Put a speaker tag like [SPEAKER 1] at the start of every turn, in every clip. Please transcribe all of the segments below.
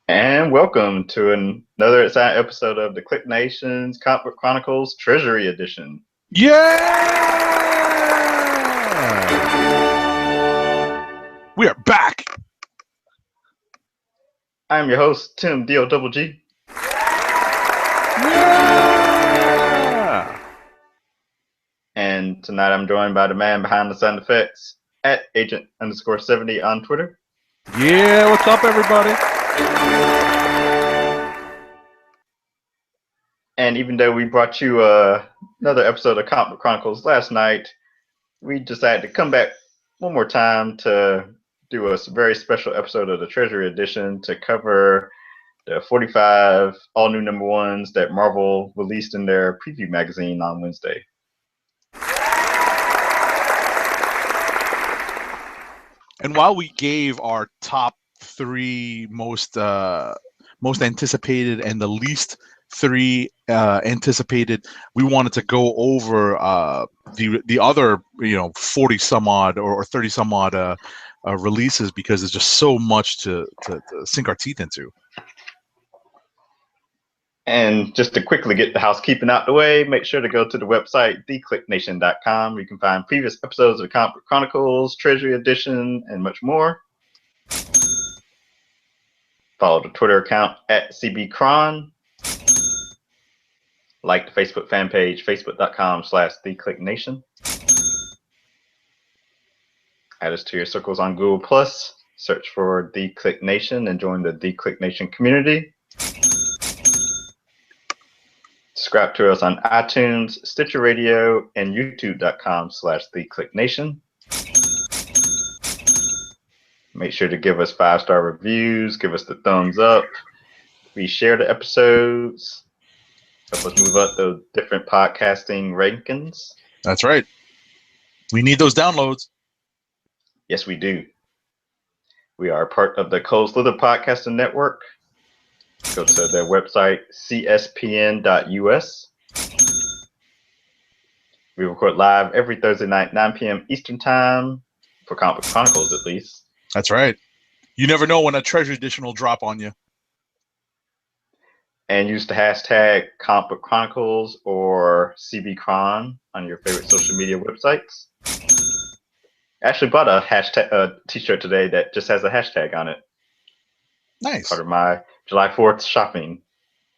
[SPEAKER 1] And welcome to another exciting episode of the Click Nation's Comic Book Chronicles Treasury Edition.
[SPEAKER 2] Yeah! We are back.
[SPEAKER 1] I'm your host, Tim D-O-double-G.
[SPEAKER 2] Yeah!
[SPEAKER 1] And tonight I'm joined by the man behind the sound effects at Agent_70 on Twitter.
[SPEAKER 2] Yeah, what's up, everybody?
[SPEAKER 1] And even though we brought you another episode of Comic Book Chronicles last night, we decided to come back one more time to do a very special episode of the Treasury Edition to cover the 45 all-new number ones that Marvel released in their preview magazine on Wednesday.
[SPEAKER 2] And while we gave our top three most anticipated and the least three anticipated, we wanted to go over the other 40 some odd or 30 some odd releases, because there's just so much to sink our teeth into.
[SPEAKER 1] And just to quickly get the housekeeping out the way, make sure to go to the website, theclicknation.com, where you can find previous episodes of Comic Book Chronicles, Treasury Edition, and much more. Follow the Twitter account at CBCron. Like the Facebook fan page, facebook.com/theclicknation. Add us to your circles on Google+. Search for The Click Nation and join the The Click Nation community. Subscribe to us on iTunes, Stitcher Radio, and youtube.com/theclicknation. Make sure to give us 5-star reviews, give us the thumbs up, reshare the episodes, help us move up those different podcasting rankings.
[SPEAKER 2] That's right. We need those downloads.
[SPEAKER 1] Yes, we do. We are part of the Cold Slither Podcasting Network. Go to their website, cspn.us. We record live every Thursday night, 9 p.m. Eastern Time, for Comic Book Chronicles at least.
[SPEAKER 2] That's right. You never know when a Treasury Edition will drop on you.
[SPEAKER 1] And use the hashtag Comic Book Chronicles or CBCron on your favorite social media websites. I actually bought a t-shirt today that just has a hashtag on it.
[SPEAKER 2] Nice.
[SPEAKER 1] Part of my July 4th shopping.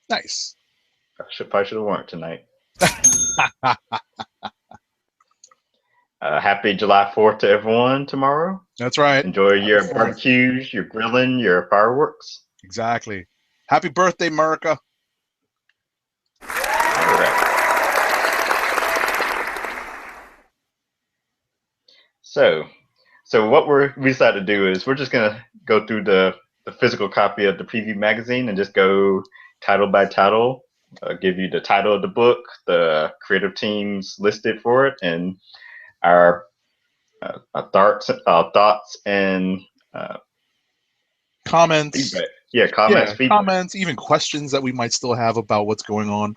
[SPEAKER 2] Nice.
[SPEAKER 1] I probably should have worn it tonight. Happy July 4th to everyone tomorrow.
[SPEAKER 2] That's right.
[SPEAKER 1] Enjoy your barbecues, your grilling, your fireworks.
[SPEAKER 2] Exactly. Happy birthday, America.
[SPEAKER 1] All right. So what we decided to do is we're just going to go through the physical copy of the preview magazine and just go title by title, give you the title of the book, the creative teams listed for it, and our thoughts and
[SPEAKER 2] comments.
[SPEAKER 1] Feedback. Yeah, comments, feedback.
[SPEAKER 2] Comments, even questions that we might still have about what's going on.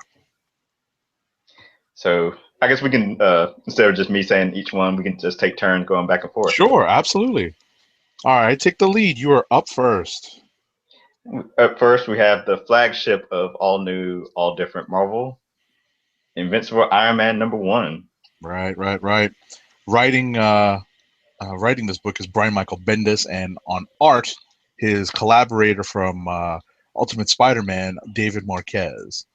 [SPEAKER 1] So I guess we can, instead of just me saying each one, we can just take turns going back and forth.
[SPEAKER 2] Sure, absolutely. All right, take the lead. You are up first.
[SPEAKER 1] Up first, we have the flagship of all new, all different Marvel, Invincible Iron Man #1.
[SPEAKER 2] Right. Writing this book is Brian Michael Bendis, and on art, his collaborator from Ultimate Spider-Man, David Marquez.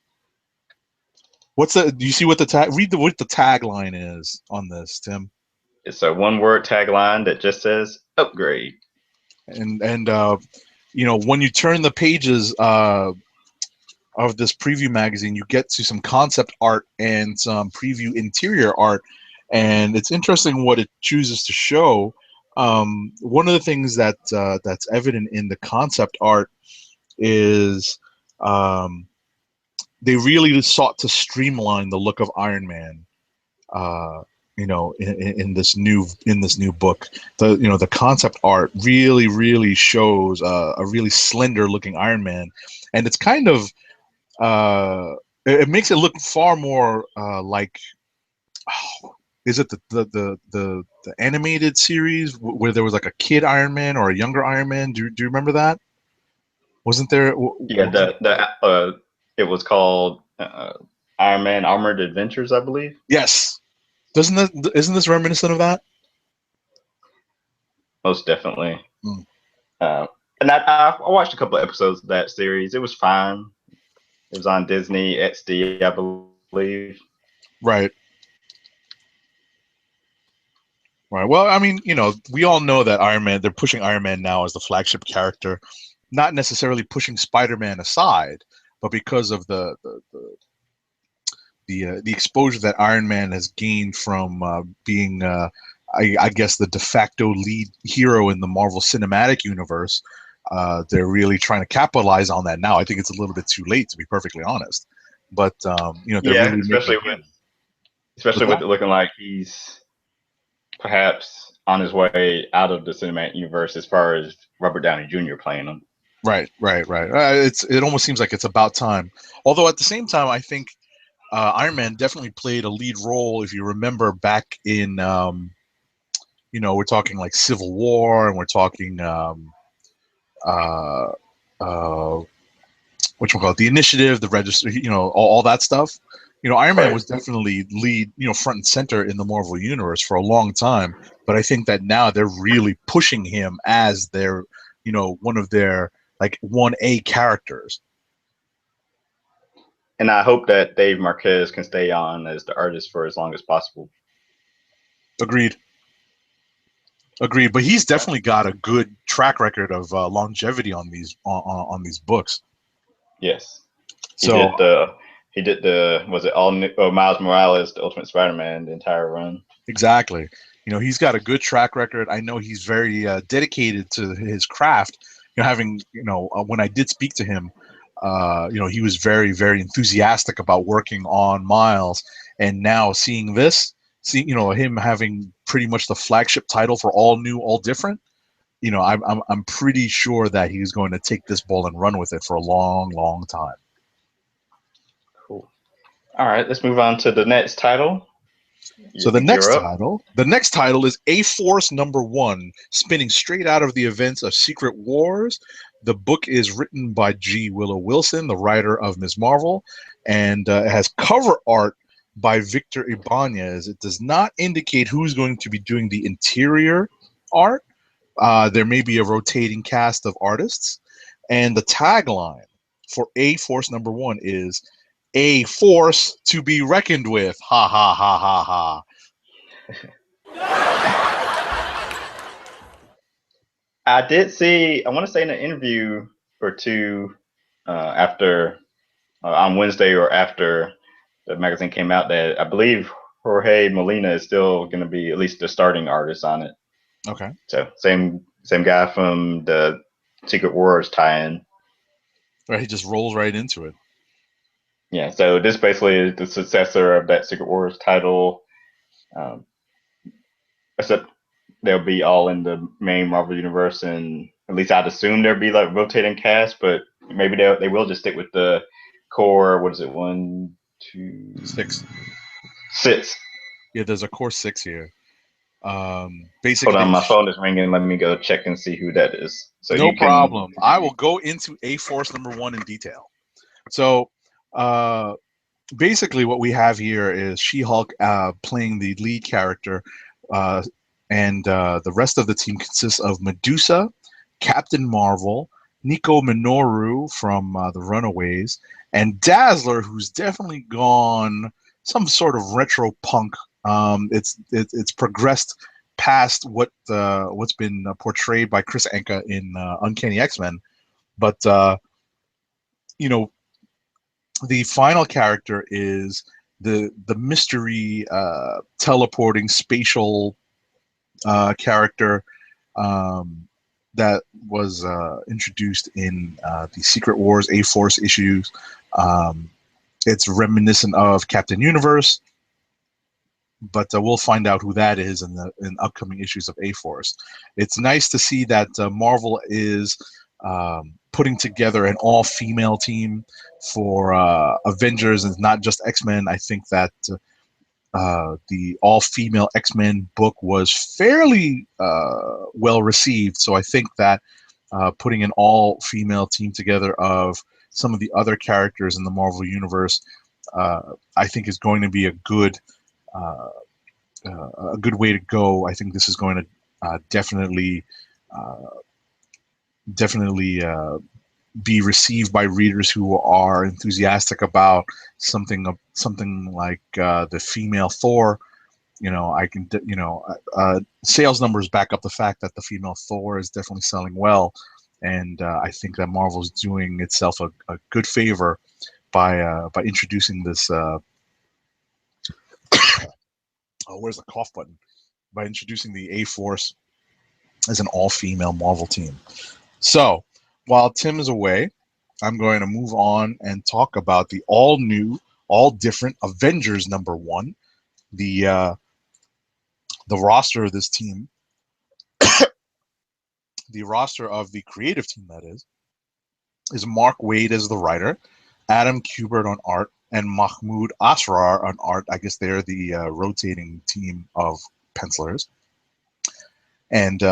[SPEAKER 2] Do you see what what the tagline is on this, Tim?
[SPEAKER 1] It's a one-word tagline that just says "upgrade."
[SPEAKER 2] And when you turn the pages of this preview magazine, you get to some concept art and some preview interior art, and it's interesting what it chooses to show. One of the things that's evident in the concept art is they really sought to streamline the look of Iron Man. In this new book, the concept art really shows a really slender looking Iron Man, and it's kind of it makes it look far more like, is it the animated series where there was like a kid Iron Man or a younger Iron Man? Do you remember that? Wasn't there?
[SPEAKER 1] Yeah,
[SPEAKER 2] Wasn't,
[SPEAKER 1] it was called Iron Man Armored Adventures, I believe.
[SPEAKER 2] yes. Doesn't that isn't this reminiscent of that?
[SPEAKER 1] Most definitely.
[SPEAKER 2] Mm,
[SPEAKER 1] Uh, and I watched a couple of episodes of that series. It was fine. It was on Disney XD, I believe.
[SPEAKER 2] right. Right. Well, I mean, we all know that Iron Man, they're pushing Iron Man now as the flagship character, not necessarily pushing Spider-Man aside, but because of the exposure that Iron Man has gained from being, I guess, the de facto lead hero in the Marvel Cinematic Universe. They're really trying to capitalize on that now. I think it's a little bit too late, to be perfectly honest. But they're
[SPEAKER 1] Yeah,
[SPEAKER 2] really making.
[SPEAKER 1] especially
[SPEAKER 2] What's
[SPEAKER 1] with
[SPEAKER 2] that?
[SPEAKER 1] it looking like he's perhaps on his way out of the cinematic universe as far as Robert Downey Jr. playing him.
[SPEAKER 2] Right, right, right. It almost seems like it's about time. Although at the same time, I think Iron Man definitely played a lead role. If you remember back in, we're talking like Civil War, and we're talking uh, uh, what you call it, the Initiative, the Register, all that stuff. Iron Man
[SPEAKER 1] Right.
[SPEAKER 2] was definitely lead, front and center in the Marvel universe for a long time. But I think that now they're really pushing him as their, one of their like 1A characters.
[SPEAKER 1] And I hope that Dave Marquez can stay on as the artist for as long as possible.
[SPEAKER 2] Agreed. Agreed. But he's
[SPEAKER 1] Uh,
[SPEAKER 2] definitely got a good track record of longevity on these books.
[SPEAKER 1] yes, he
[SPEAKER 2] So
[SPEAKER 1] did the was it all new, Miles Morales, the Ultimate Spider-Man, the entire run.
[SPEAKER 2] exactly, he's got a good track record. I know he's very dedicated to his craft. Having when I did speak to him, he was very very enthusiastic about working on Miles, and now seeing him having pretty much the flagship title for all new, all different. I'm pretty sure that he's going to take this ball and run with it for a long, long time.
[SPEAKER 1] Cool. All right, let's move on to the next title.
[SPEAKER 2] So
[SPEAKER 1] You're up.
[SPEAKER 2] the next title is A Force #1, spinning straight out of the events of Secret Wars. The book is written by G. Willow Wilson, the writer of Ms. Marvel, and it has cover art by Victor Ibanez. It does not indicate who's going to be doing the interior art. There may be a rotating cast of artists, and the tagline for A Force #1 is "A force to be reckoned with." Ha ha ha ha ha.
[SPEAKER 1] I did see. I want to say in an interview or two after on Wednesday or after the magazine came out that I believe Jorge Molina is still going to be at least the starting artist on it.
[SPEAKER 2] Okay.
[SPEAKER 1] So same guy from the Secret Wars tie-in.
[SPEAKER 2] Right, he just rolls right into it.
[SPEAKER 1] Yeah. So this basically is the successor of that Secret Wars title. Um, except they'll be all in the main Marvel universe, and at least I'd assume there'll be like rotating cast, but maybe they will just stick with the core. What is it? One, two,
[SPEAKER 2] 6.
[SPEAKER 1] six.
[SPEAKER 2] Yeah, there's a core 6 here.
[SPEAKER 1] Hold on,
[SPEAKER 2] Basically,
[SPEAKER 1] my phone is ringing. Let me go check and see who that is. So
[SPEAKER 2] no
[SPEAKER 1] you can.
[SPEAKER 2] problem. I will go into A Force #1 in detail. So, uh, basically, what we have here is She-Hulk playing the lead character, uh, and the rest of the team consists of Medusa, Captain Marvel, Nico Minoru from the Runaways, and Dazzler, who's definitely gone some sort of retro punk. It's progressed past what's been portrayed by Chris Anka in Uncanny X-Men, but you know the final character is the mystery teleporting spatial character um, that was introduced in the Secret Wars A Force issues. Um, it's reminiscent of Captain Universe, but we'll find out who that is in upcoming issues of A Force. It's nice to see that Marvel is putting together an all-female team for Avengers and not just X-Men. I think that the all-female X-Men book was fairly well received, so I think that putting an all-female team together of some of the other characters in the Marvel Universe, I think is going to be uh, a good way to go. I think this is going to definitely uh, definitely be received by readers who are enthusiastic about something like the female Thor. I can, sales numbers back up the fact that the female Thor is definitely selling well, and I think that Marvel's doing itself a good favor by introducing this. Oh, where's the cough button? By introducing the A Force as an all-female Marvel team. So while Tim is away, I'm going to move on and talk about the all-new, all-different Avengers #1. The roster of this team, the roster of the creative team, that is Mark Waid as the writer, Adam Kubert on art, and Mahmoud Asrar on art. I guess they're the rotating team of pencilers. And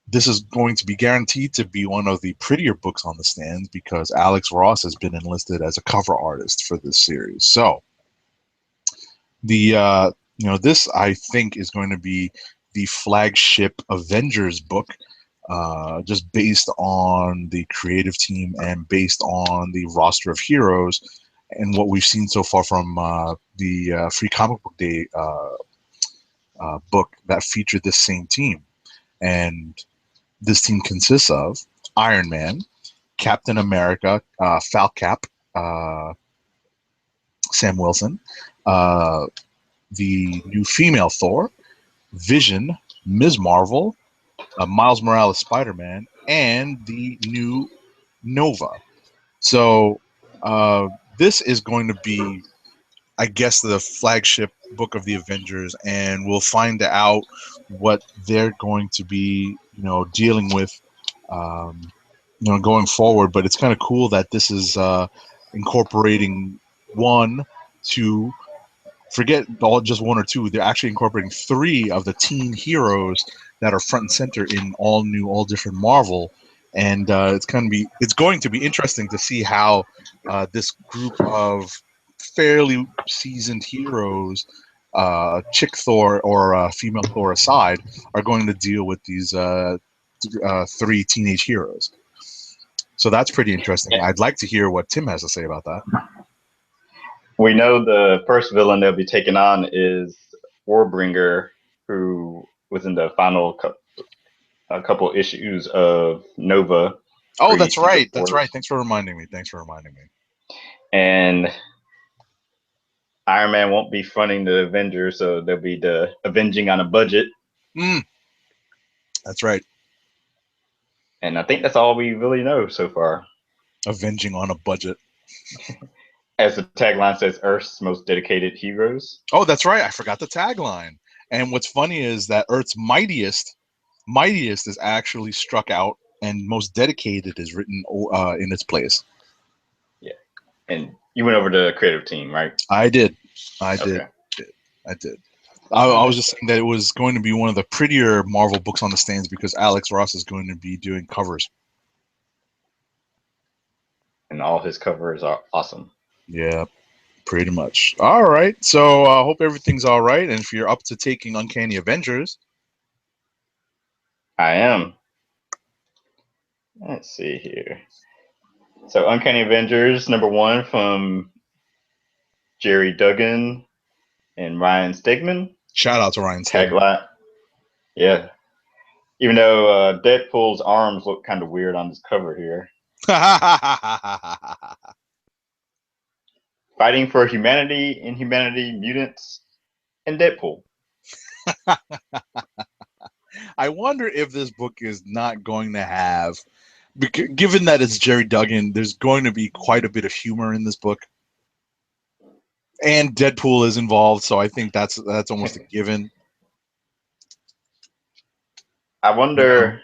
[SPEAKER 2] this is going to be guaranteed to be one of the prettier books on the stands because Alex Ross has been enlisted as a cover artist for this series. So this I think is going to be the flagship Avengers book, just based on the creative team and based on the roster of heroes and what we've seen so far from the Free Comic Book Day book that featured this same team. And this team consists of Iron Man, Captain America, Falcap, Sam Wilson, the new female Thor, Vision, Ms. Marvel, Miles Morales Spider-Man, and the new Nova. So this is going to be, I guess, the flagship book of the Avengers, and we'll find out what they're going to be, dealing with, going forward. But it's kind of cool that this is incorporating one, two, forget all just one or two. They're actually incorporating 3 of the teen heroes that are front and center in all new, all different Marvel. And it's going to be interesting to see how this group of fairly seasoned heroes, chick Thor or female Thor aside, are going to deal with these 3 teenage heroes. So that's pretty interesting. I'd like to hear what Tim has to say about that.
[SPEAKER 1] We know the first villain they'll be taking on is Warbringer, who was in the final couple issues of Nova.
[SPEAKER 2] Oh, that's right. That's right. Thanks for reminding me.
[SPEAKER 1] And Iron Man won't be funding the Avengers, so they'll be the avenging on a budget.
[SPEAKER 2] That's right.
[SPEAKER 1] And I think that's all we really know so far.
[SPEAKER 2] Avenging on a budget.
[SPEAKER 1] As the tagline says, Earth's most dedicated heroes.
[SPEAKER 2] Oh, that's right. I forgot the tagline. And what's funny is that Earth's mightiest is actually struck out, and most dedicated is written in its place.
[SPEAKER 1] Yeah. And you went over the creative team, right?
[SPEAKER 2] I did. I was just saying that it was going to be one of the prettier Marvel books on the stands because Alex Ross is going to be doing covers.
[SPEAKER 1] And all his covers are awesome.
[SPEAKER 2] Yeah, pretty much. All right. So I hope everything's all right. And if you're up to taking Uncanny Avengers.
[SPEAKER 1] I am. Let's see here. So Uncanny Avengers #1 from Jerry Duggan and Ryan Stegman.
[SPEAKER 2] Shout out to Ryan Stegman.
[SPEAKER 1] Tagline. Yeah. Even though Deadpool's arms look kind of weird on this cover here. Fighting for humanity, inhumanity, mutants, and Deadpool.
[SPEAKER 2] I wonder if this book is not going to have, given that it's Jerry Duggan, there's going to be quite a bit of humor in this book. And Deadpool is involved, so I think that's almost a given.
[SPEAKER 1] I wonder,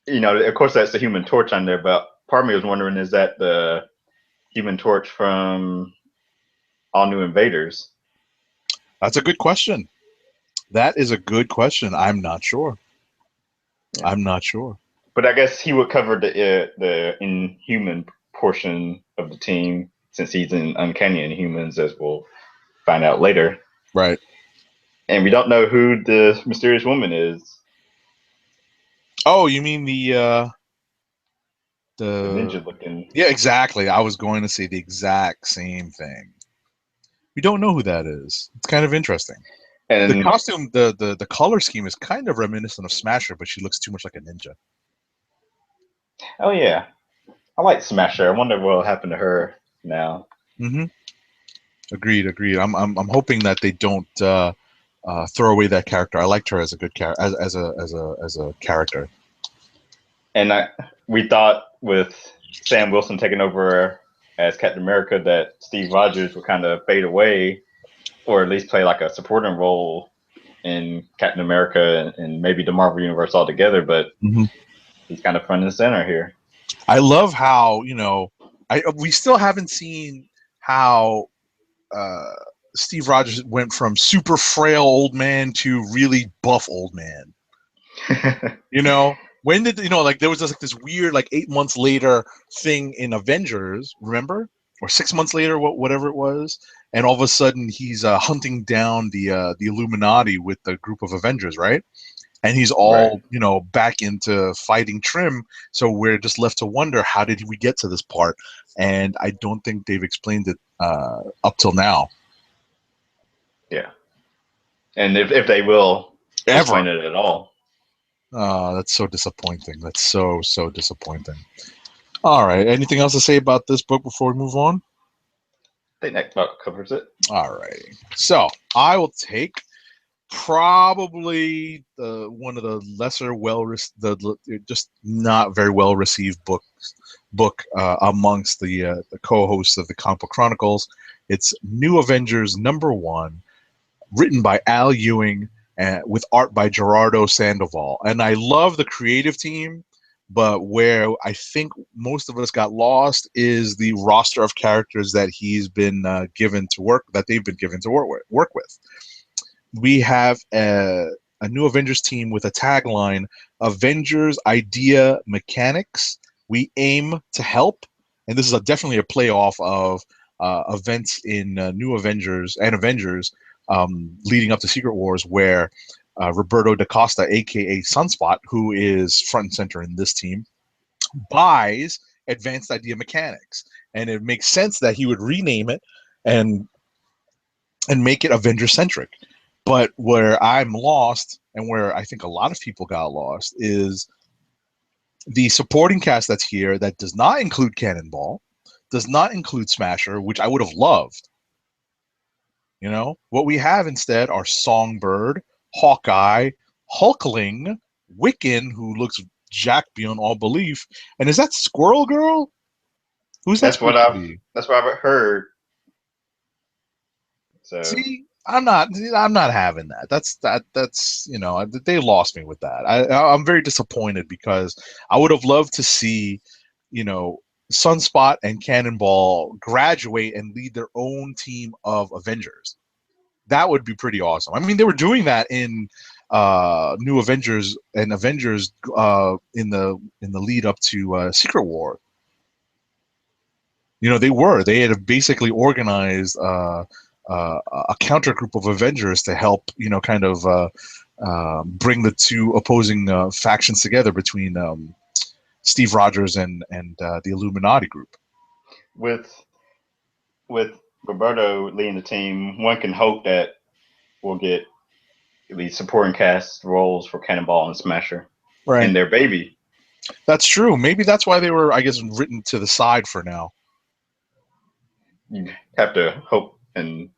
[SPEAKER 1] of course that's the Human Torch on there, but part of me was wondering, is that the Human Torch from All New Invaders?
[SPEAKER 2] That's a good question. That is a good question. I'm not sure.
[SPEAKER 1] Yeah.
[SPEAKER 2] I'm not sure.
[SPEAKER 1] But I guess he would cover the Inhuman portion of the team since he's in Uncanny Inhumans, as we'll find out later.
[SPEAKER 2] Right.
[SPEAKER 1] And we don't know who the mysterious woman is.
[SPEAKER 2] Oh, you mean
[SPEAKER 1] The
[SPEAKER 2] the
[SPEAKER 1] ninja looking.
[SPEAKER 2] yeah, exactly. I was going to say the exact same thing. We don't know who that is. It's kind of interesting. The
[SPEAKER 1] And
[SPEAKER 2] costume, the color scheme is kind of reminiscent of Smasher, but she looks too much like a ninja.
[SPEAKER 1] oh yeah, I like Smasher. I wonder what will happen to her now.
[SPEAKER 2] Mm-hmm. Agreed. Agreed. I'm hoping that they don't throw away that character. I liked her as a good character, as a character.
[SPEAKER 1] And we thought with Sam Wilson taking over as Captain America that Steve Rogers would kind of fade away, or at least play like a supporting role in Captain America and maybe the Marvel Universe altogether. But
[SPEAKER 2] Mm-hmm.
[SPEAKER 1] he's kind of front and center here.
[SPEAKER 2] I love how we still haven't seen how uh, Steve Rogers went from super frail old man to really buff old man. When did like there was this weird 8 months later thing in Avengers, remember, or 6 months later, whatever it was, and all of a sudden he's hunting down the Illuminati with the group of Avengers, right? And he's
[SPEAKER 1] Right.
[SPEAKER 2] all back into fighting trim. So we're just left to wonder, how did we get to this part? And I don't think they've explained it up till now.
[SPEAKER 1] Yeah. And if they will
[SPEAKER 2] Ever.
[SPEAKER 1] explain it at all.
[SPEAKER 2] That's so disappointing. That's so disappointing. All right. Anything else to say about this book before we move on?
[SPEAKER 1] I think that about covers it.
[SPEAKER 2] All right. So I will take probably one of the lesser just not very well received book amongst the co-hosts of the Comic Book Chronicles. It's New Avengers #1, written by Al Ewing with art by Gerardo Sandoval. And I love the creative team, but where I think most of us got lost is the roster of characters that he's been given to work that they've been given to work with. We have a New Avengers team with a tagline: Avengers Idea Mechanics. We aim to help. And this is definitely a playoff of events in New Avengers and Avengers leading up to Secret Wars, where Roberto da Costa, aka Sunspot, who is front and center in this team, buys Advanced Idea Mechanics. And it makes sense that he would rename it and make it Avenger centric. But where I'm lost, and where I think a lot of people got lost, is the supporting cast that's here that does not include Cannonball, does not include Smasher, which I would have loved. What we have instead are Songbird, Hawkeye, Hulkling, Wiccan, who looks jacked beyond all belief, and is that Squirrel Girl? Who's that
[SPEAKER 1] That's what
[SPEAKER 2] supposed to
[SPEAKER 1] I've
[SPEAKER 2] be?
[SPEAKER 1] that's what I've heard. So
[SPEAKER 2] See, I'm not having that. That's they lost me with that. I'm very disappointed because I would have loved to see, you know, Sunspot and Cannonball graduate and lead their own team of Avengers. That would be pretty awesome. I mean, they were doing that in New Avengers and Avengers in the lead up to Secret War. They had basically organized a counter group of Avengers to help kind of bring the two opposing factions together between Steve Rogers and the Illuminati group.
[SPEAKER 1] with with Roberto leading the team, one can hope that we'll get the supporting cast roles for Cannonball and Smasher
[SPEAKER 2] Right.
[SPEAKER 1] and their baby.
[SPEAKER 2] That's true. Maybe that's why they were, I guess, written to the side for now.
[SPEAKER 1] You have to hope and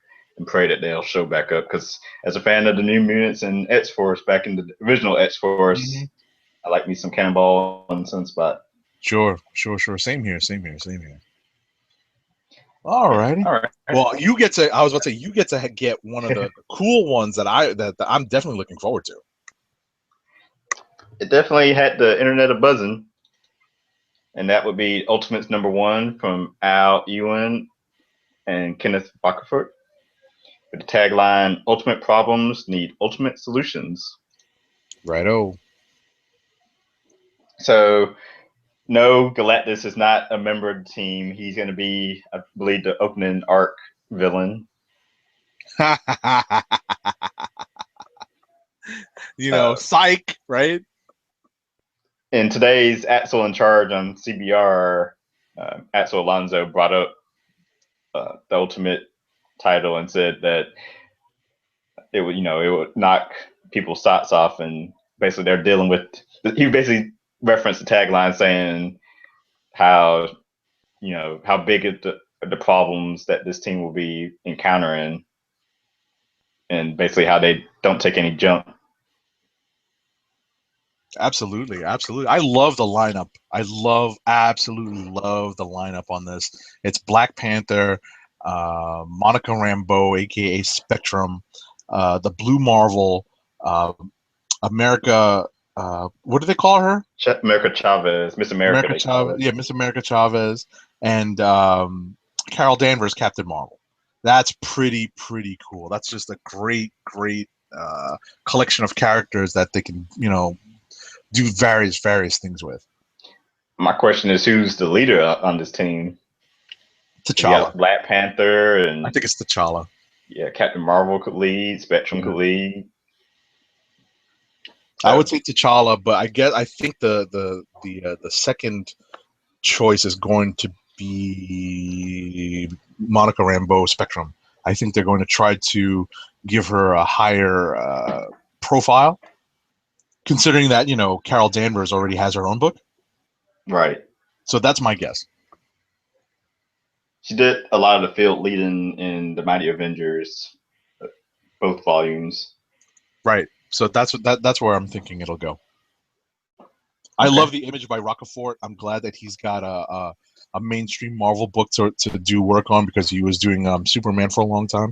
[SPEAKER 1] pray that they'll show back up. Because as a fan of the New Mutants and X Force back in the original X Force,
[SPEAKER 2] Mm-hmm.
[SPEAKER 1] I like me some Cannonball and Sunspot.
[SPEAKER 2] Sure. Same here. Same here. Same here. All righty.
[SPEAKER 1] All right.
[SPEAKER 2] Well, you get to. I was about to say you get to get one of the cool ones that I'm definitely looking forward to.
[SPEAKER 1] It definitely had the internet a buzzing, and that would be Ultimates #1 from Al Ewing and Kenneth Bockford with the tagline Ultimate Problems Need Ultimate Solutions.
[SPEAKER 2] Righto.
[SPEAKER 1] So no, Galactus is not a member of the team. He's going to be, I believe, the opening arc villain.
[SPEAKER 2] Psych, right?
[SPEAKER 1] In today's Axel in Charge on CBR, Axel Alonso brought up the Ultimate title and said that it would, it would knock people's socks off, and basically they're dealing with. He basically referenced the tagline saying how how big is the problems that this team will be encountering, and basically how they don't take any junk.
[SPEAKER 2] Absolutely, absolutely. I love the lineup. Absolutely love the lineup on this. It's Black Panther, Monica Rambeau, aka Spectrum, the Blue Marvel, America. What do they call her?
[SPEAKER 1] America Chavez, Miss America,
[SPEAKER 2] America
[SPEAKER 1] they call
[SPEAKER 2] Chavez.
[SPEAKER 1] it.
[SPEAKER 2] Yeah, Miss America Chavez, and Carol Danvers, Captain Marvel. That's pretty cool. That's just a great collection of characters that they can do various things with.
[SPEAKER 1] My question is, who's the leader on this team? You
[SPEAKER 2] T'Challa.
[SPEAKER 1] got Black Panther,
[SPEAKER 2] I
[SPEAKER 1] and
[SPEAKER 2] think it's T'Challa.
[SPEAKER 1] yeah, Captain Marvel could lead, Spectrum
[SPEAKER 2] Yeah.
[SPEAKER 1] could lead.
[SPEAKER 2] I would say T'Challa, but I think the second choice is going to be Monica Rambeau, Spectrum. I think they're going to try to give her a higher profile, considering that Carol Danvers already has her own book.
[SPEAKER 1] Right.
[SPEAKER 2] So that's my guess.
[SPEAKER 1] She did a lot of the field leading in the Mighty Avengers, both volumes.
[SPEAKER 2] Right. So that's where I'm thinking it'll go. I
[SPEAKER 1] Okay.
[SPEAKER 2] love the image by Rocafort. I'm glad that he's got a mainstream Marvel book to do work on, because he was doing Superman for a long time.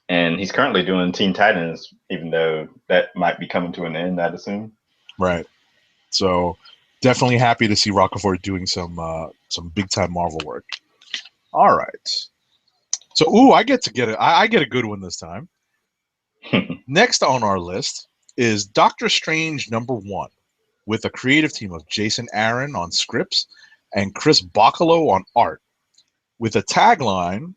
[SPEAKER 1] And he's currently doing Teen Titans, even though that might be coming to an end, I'd assume.
[SPEAKER 2] Right. So definitely happy to see Rocafort doing some big time Marvel work. All right. So I get a good one this time. Next on our list is Doctor Strange #1, with a creative team of Jason Aaron on scripts and Chris Bocalo on art, with a tagline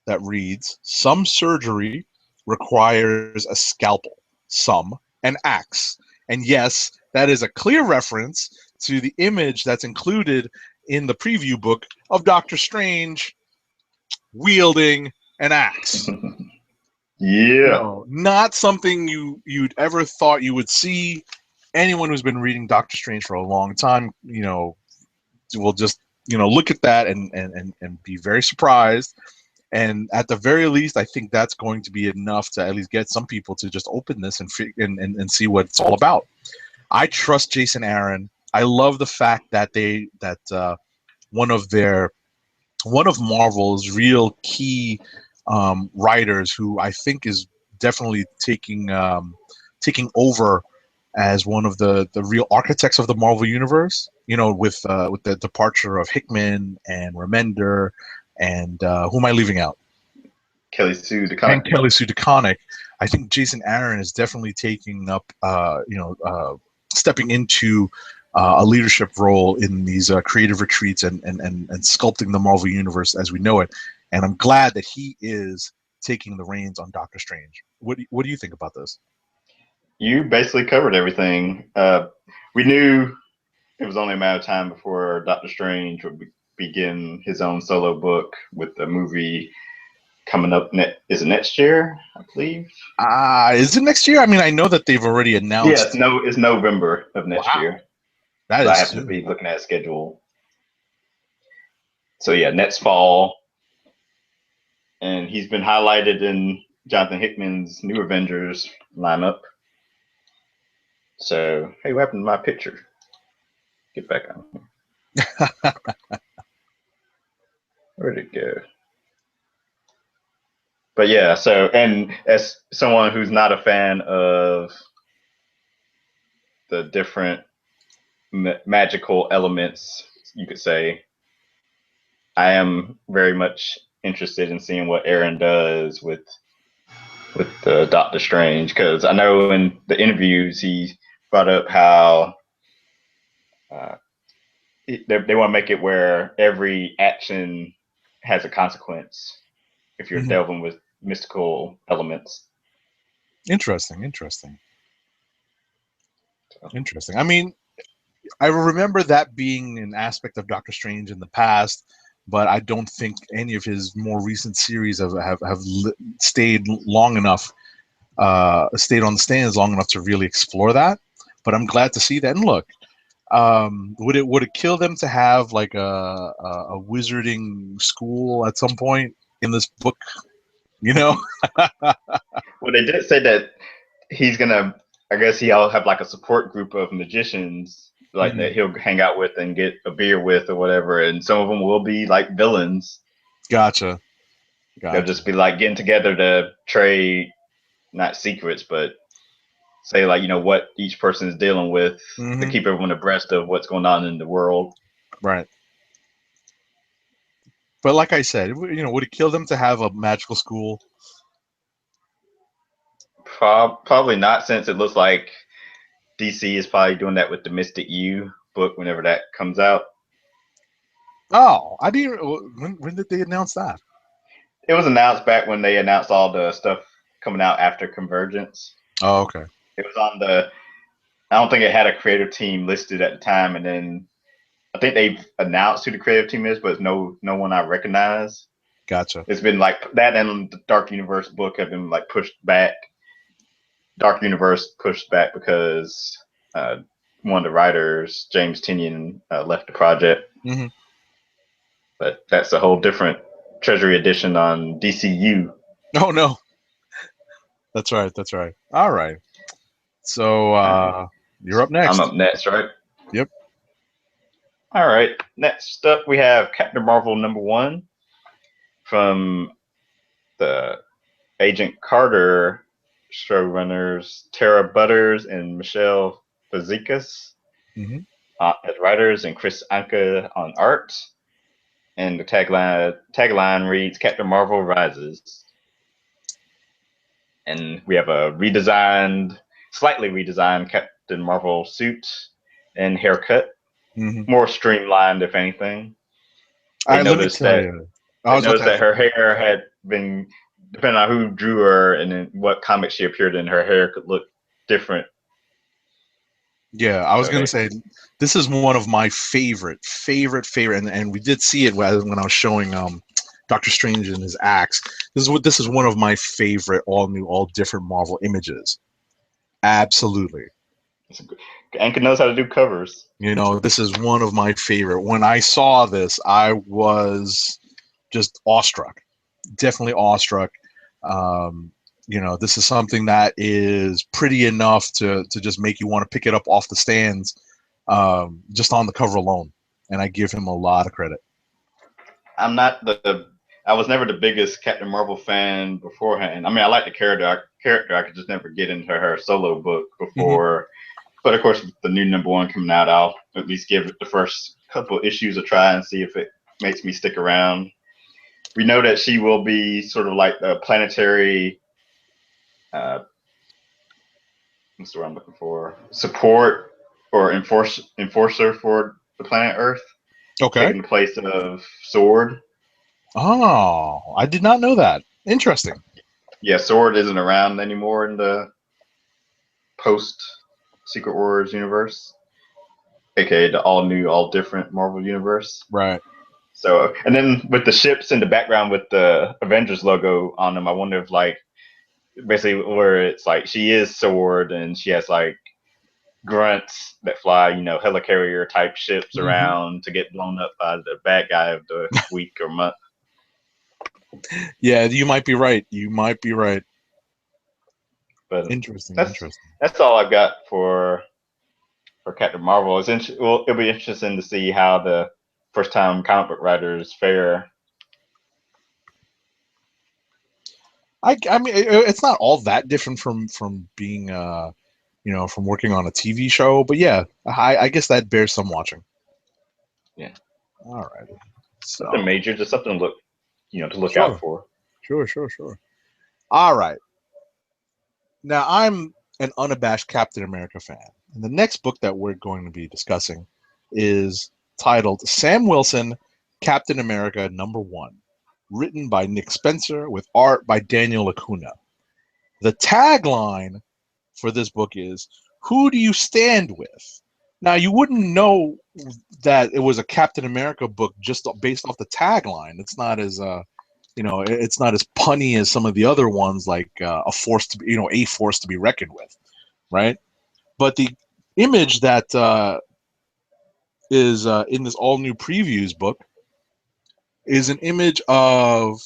[SPEAKER 2] that reads, "Some surgery requires a scalpel, some an axe." And yes, that is a clear reference to the image that's included in the preview book of Doctor Strange wielding an axe.
[SPEAKER 1] Yeah.
[SPEAKER 2] Not something you'd ever thought you would see. Anyone who's been reading Doctor Strange for a long time, will just look at that and be very surprised. And at the very least, I think that's going to be enough to at least get some people to just open this and see what it's all about. I trust Jason Aaron. I love the fact that one of Marvel's real key writers, who I think is definitely taking over as one of the real architects of the Marvel universe. With the departure of Hickman and Remender, and who am I leaving out?
[SPEAKER 1] Kelly Sue DeConnick.
[SPEAKER 2] And Kelly Sue DeConnick. I think Jason Aaron is definitely taking up, stepping into a leadership role in these creative retreats and sculpting the Marvel universe as we know it. And I'm glad that he is taking the reins on Doctor Strange. What do you think about this?
[SPEAKER 1] You basically covered everything. We knew it was only a matter of time before Doctor Strange would begin his own solo book, with the movie coming up. Is it next year? I believe.
[SPEAKER 2] Is it next year? I mean, I know that they've already announced.
[SPEAKER 1] Yeah, it's November of next year.
[SPEAKER 2] That
[SPEAKER 1] I
[SPEAKER 2] is
[SPEAKER 1] happen to be looking at a schedule. So yeah, next fall. And he's been highlighted in Jonathan Hickman's New Avengers lineup. So, hey, what happened to my picture? Get back on here. Where'd it go? But yeah, so, and as someone who's not a fan of the different magical elements, you could say, I am very much interested in seeing what Aaron does with Doctor Strange, because I know in the interviews he brought up how they want to make it where every action has a consequence if you're
[SPEAKER 2] Mhm.
[SPEAKER 1] delving with mystical elements.
[SPEAKER 2] Interesting, interesting,
[SPEAKER 1] So,
[SPEAKER 2] interesting. I mean, I remember that being an aspect of Doctor Strange in the past, but I don't think any of his more recent series have stayed long enough, stayed on the stands long enough to really explore that. But I'm glad to see that. And look, would it kill them to have like a wizarding school at some point in this book? You know?
[SPEAKER 1] well, they did say that he's gonna. I guess he'll have like a support group of magicians like that
[SPEAKER 2] Mhm.
[SPEAKER 1] he'll hang out with and get a beer with or whatever, and some of them will be like villains.
[SPEAKER 2] Gotcha,
[SPEAKER 1] They'll
[SPEAKER 2] gotcha.
[SPEAKER 1] just be like getting together to trade not secrets, but say like what each person is dealing with to
[SPEAKER 2] Hmm.
[SPEAKER 1] keep everyone abreast of what's going on in the world.
[SPEAKER 2] Right. But like I said, would it kill them to have a magical school?
[SPEAKER 1] Probably not, since it looks like DC is probably doing that with the Mystic U book whenever that comes out.
[SPEAKER 2] Oh, I didn't. When did they announce that?
[SPEAKER 1] It was announced back when they announced all the stuff coming out after Convergence.
[SPEAKER 2] Oh, okay.
[SPEAKER 1] It was on the. I don't think it had a creative team listed at the time, and then I think they've announced who the creative team is, but it's no one I recognize.
[SPEAKER 2] Gotcha.
[SPEAKER 1] It's been like that, and the Dark Universe book have been like pushed back. Dark Universe pushed back because uh, one of the writers, James Tinian, left the project.
[SPEAKER 2] Hmm.
[SPEAKER 1] But that's a whole different Treasury edition on DCU.
[SPEAKER 2] Oh no, that's right. That's right. All right. So
[SPEAKER 1] All right.
[SPEAKER 2] you're up
[SPEAKER 1] I'm
[SPEAKER 2] next.
[SPEAKER 1] up next, right?
[SPEAKER 2] Yep.
[SPEAKER 1] All right. Next up, we have Captain Marvel #1 from the Agent Carter showrunners Tara Butters and Michelle Fazekas
[SPEAKER 2] Hmm.
[SPEAKER 1] as writers, and Chris Anka on art. And the tagline reads Captain Marvel Rises. And we have a slightly redesigned Captain Marvel suit and haircut,
[SPEAKER 2] Hmm.
[SPEAKER 1] more streamlined, if anything.
[SPEAKER 2] All
[SPEAKER 1] They
[SPEAKER 2] right. Let me
[SPEAKER 1] noticed
[SPEAKER 2] tell
[SPEAKER 1] that
[SPEAKER 2] you. I was about to ask.
[SPEAKER 1] her hair had been, depending on who drew her and in what comic she appeared in, her hair could look different.
[SPEAKER 2] Yeah, I was
[SPEAKER 1] So
[SPEAKER 2] gonna
[SPEAKER 1] they,
[SPEAKER 2] say this is one of my favorite, and we did see it when I was showing Doctor Strange and his axe. This is one of my favorite all new, all different Marvel images. Absolutely.
[SPEAKER 1] Anka knows how to do covers.
[SPEAKER 2] This is one of my favorite. When I saw this, I was just awestruck. Definitely awestruck. Um, this is something that is pretty enough to just make you want to pick it up off the stands, just on the cover alone. And I give him a lot of credit.
[SPEAKER 1] I'm not I was never the biggest Captain Marvel fan beforehand. I mean, I like the character. I could just never get into her solo book
[SPEAKER 2] Hmm.
[SPEAKER 1] before. But of course, with the new #1 coming out, I'll at least give it the first couple issues a try and see if it makes me stick around. We know that she will be sort of like the planetary, uh, what's the word I'm looking for? Support or enforcer for the planet Earth,
[SPEAKER 2] Okay.
[SPEAKER 1] taking the place of Sword.
[SPEAKER 2] Oh, I did not know that. Interesting.
[SPEAKER 1] Yeah, Sword isn't around anymore in the post Secret Wars universe, aka the all new, all different Marvel universe.
[SPEAKER 2] Right.
[SPEAKER 1] So, and then with the ships in the background with the Avengers logo on them, I wonder if like basically where it's like she is Sword and she has like grunts that fly, helicarrier type ships
[SPEAKER 2] Hmm.
[SPEAKER 1] around to get blown up by the bad guy of the week or month.
[SPEAKER 2] Yeah, you might be right. You might be right.
[SPEAKER 1] But
[SPEAKER 2] Interesting.
[SPEAKER 1] that's
[SPEAKER 2] Interesting.
[SPEAKER 1] that's all I've got for Captain Marvel. It'll be interesting to see how the first time comic book writers fare.
[SPEAKER 2] I mean, it's not all that different from being from working on a TV show, but yeah, I guess that bears some watching.
[SPEAKER 1] Yeah,
[SPEAKER 2] All right.
[SPEAKER 1] nothing
[SPEAKER 2] So
[SPEAKER 1] major, just something to look out
[SPEAKER 2] sure,
[SPEAKER 1] for.
[SPEAKER 2] sure. All right. Now I'm an unabashed Captain America fan, and the next book that we're going to be discussing is titled Sam Wilson, Captain America #1, written by Nick Spencer with art by Daniel Acuna. The tagline for this book is, "Who do you stand with?" Now, you wouldn't know that it was a Captain America book just based off the tagline. It's not as it's not as punny as some of the other ones, like a force to be, a force to be reckoned with, right? But the image that is in this all new previews book is an image of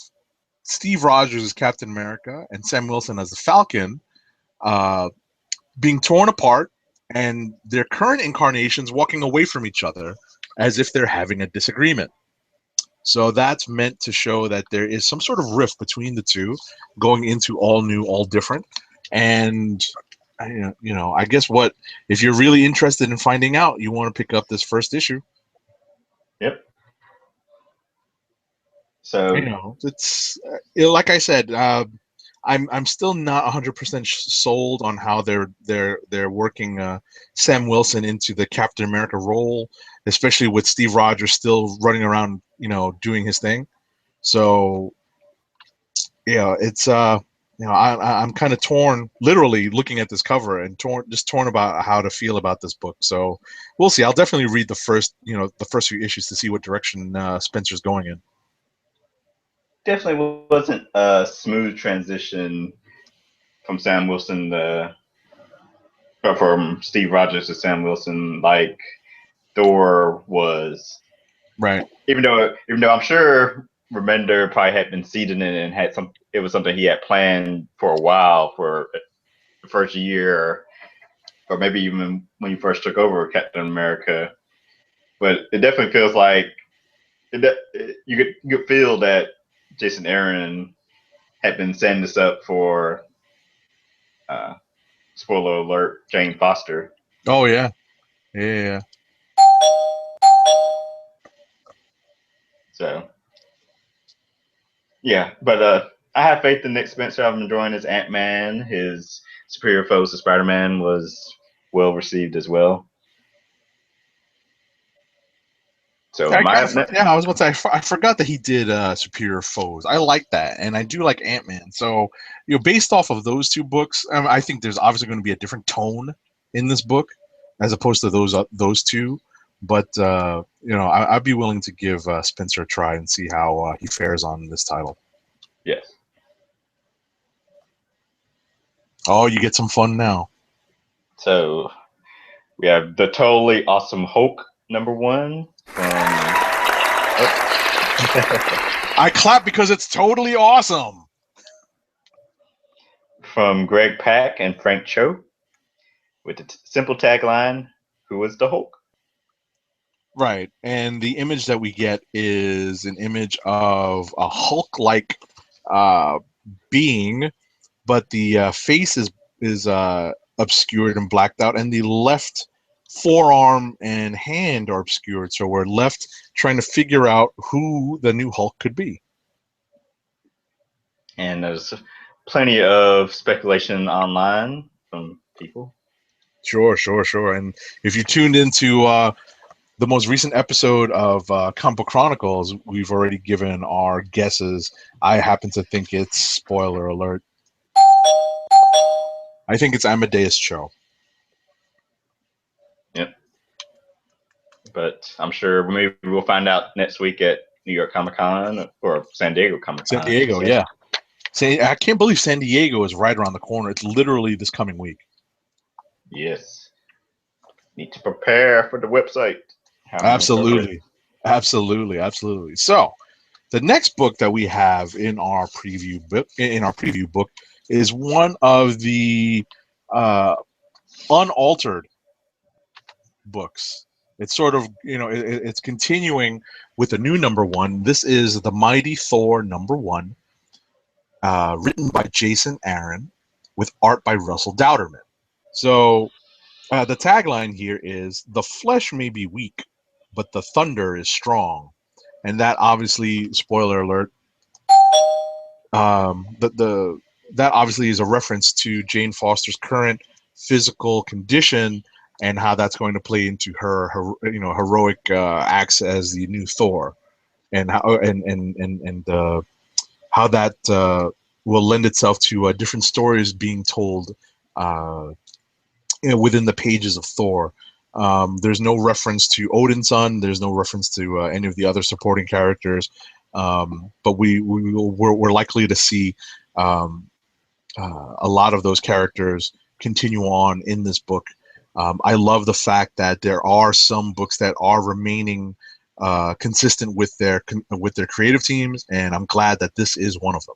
[SPEAKER 2] Steve Rogers as Captain America and Sam Wilson as the Falcon, uh, being torn apart, and their current incarnations walking away from each other as if they're having a disagreement. So that's meant to show that there is some sort of rift between the two, going into all new, all different. And I guess what if you're really interested in finding out, you want to pick up this first issue.
[SPEAKER 1] Yep. So
[SPEAKER 2] It's like I said. I'm still not 100% sold on how they're working Sam Wilson into the Captain America role, especially with Steve Rogers still running around, doing his thing. So it's I'm kind of torn, literally looking at this cover, and torn about how to feel about this book. So we'll see. I'll definitely read the first few issues to see what direction Spencer's going in.
[SPEAKER 1] definitely wasn't a smooth transition from Sam Wilson from Steve Rogers to Sam Wilson, like Thor was.
[SPEAKER 2] Right.
[SPEAKER 1] Even though I'm sure Remender probably had been seeding it and it was something he had planned for a while, for the first year, or maybe even when you first took over Captain America. But it definitely feels like you could feel that Jason Aaron had been setting this up for, uh, spoiler alert, Jane Foster.
[SPEAKER 2] Oh yeah, yeah.
[SPEAKER 1] So yeah, but I have faith in Nick Spencer. I've been enjoying his Ant-Man. His Superior Foes to Spider-Man was well received as well. So
[SPEAKER 2] I
[SPEAKER 1] my
[SPEAKER 2] I was about to say, I forgot that he did Superior Foes. I like that, and I do like Ant-Man. So, based off of those two books, I think there's obviously going to be a different tone in this book as opposed to those two. But I'd be willing to give Spencer a try and see how he fares on this title.
[SPEAKER 1] yes.
[SPEAKER 2] Oh, you get some fun now.
[SPEAKER 1] So we have the Totally Awesome Hulk #1
[SPEAKER 2] I clap because it's totally awesome.
[SPEAKER 1] from Greg Pak and Frank Cho, with the simple tagline, "Who is the Hulk?"
[SPEAKER 2] Right, and the image that we get is an image of a Hulk-like uh, being, but the face is obscured and blacked out, and the left forearm and hand are obscured. So we're left trying to figure out who the new Hulk could be.
[SPEAKER 1] And there's plenty of speculation online from people.
[SPEAKER 2] Sure. And if you tuned into the most recent episode of Comic Book Chronicles, we've already given our guesses. I happen to think it's, spoiler alert, I think it's Amadeus Cho.
[SPEAKER 1] Yep. But I'm sure maybe we'll find out next week at New York Comic Con, or San Diego Comic Con.
[SPEAKER 2] San Diego, yeah. I can't believe San Diego is right around the corner. It's literally this coming week.
[SPEAKER 1] Yes. Need to prepare for the website.
[SPEAKER 2] Absolutely. So, the next book that we have in our preview book is one of the unaltered books. It's sort of, it's continuing with a new #1. This is The Mighty Thor #1, written by Jason Aaron with art by Russell Dauterman. So the tagline here is, "The flesh may be weak, but the thunder is strong." And that obviously, spoiler alert, that obviously is a reference to Jane Foster's current physical condition, and how that's going to play into her heroic acts as the new Thor, and how that will lend itself to different stories being told uh, within the pages of Thor. There's no reference to Odin's son. There's no reference to any of the other supporting characters. But we're likely to see um, a lot of those characters continue on in this book. I love the fact that there are some books that are remaining consistent with their creative teams, and I'm glad that this is one of them.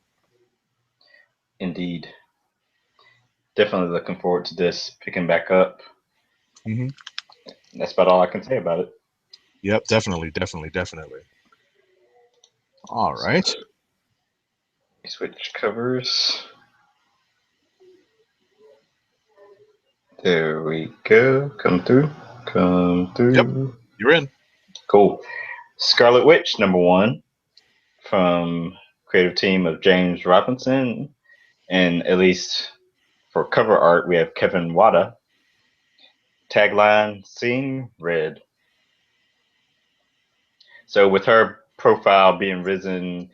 [SPEAKER 1] Indeed. Definitely looking forward to this picking back up.
[SPEAKER 2] Mm-hmm.
[SPEAKER 1] That's about all I can say about it.
[SPEAKER 2] Yep, definitely. All right.
[SPEAKER 1] So, switch covers. There we go. Come through.
[SPEAKER 2] Yep, you're in.
[SPEAKER 1] Cool. Scarlet Witch, #1, from creative team of James Robinson. And at least for cover art, we have Kevin Wada. Tagline, Seeing Red. So with her profile being risen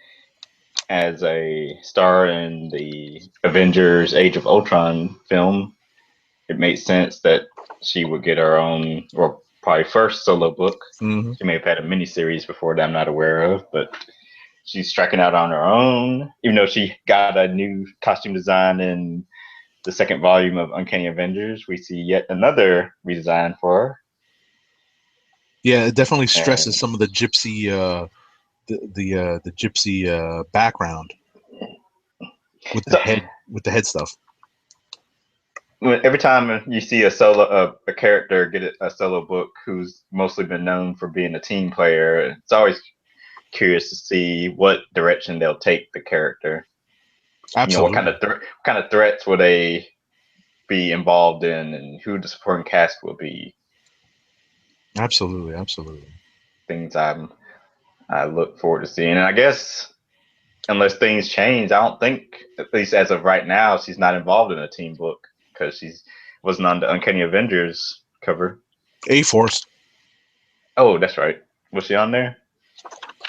[SPEAKER 1] as a star in the Avengers Age of Ultron film, it made sense that she would get her own, or probably first solo book.
[SPEAKER 2] Mm-hmm.
[SPEAKER 1] She may have had a miniseries before that I'm not aware of, but she's striking out on her own, even though she got a new costume design in the second volume of Uncanny Avengers. We see yet another redesign for her.
[SPEAKER 2] Yeah, it definitely
[SPEAKER 1] And
[SPEAKER 2] stresses some of the gypsy, the gypsy background with
[SPEAKER 1] so
[SPEAKER 2] the head stuff.
[SPEAKER 1] every time you see a character get a solo book who's mostly been known for being a team player, it's always curious to see what direction they'll take the character. What
[SPEAKER 2] Absolutely.
[SPEAKER 1] kind of threats will they be involved in, and who the supporting cast will be.
[SPEAKER 2] Absolutely.
[SPEAKER 1] Things I look forward to seeing, and I guess unless things change, I don't think, at least as of right now, she's not involved in a team book because she wasn't on the Uncanny Avengers cover.
[SPEAKER 2] A-Force.
[SPEAKER 1] Oh, that's right. Was she on there?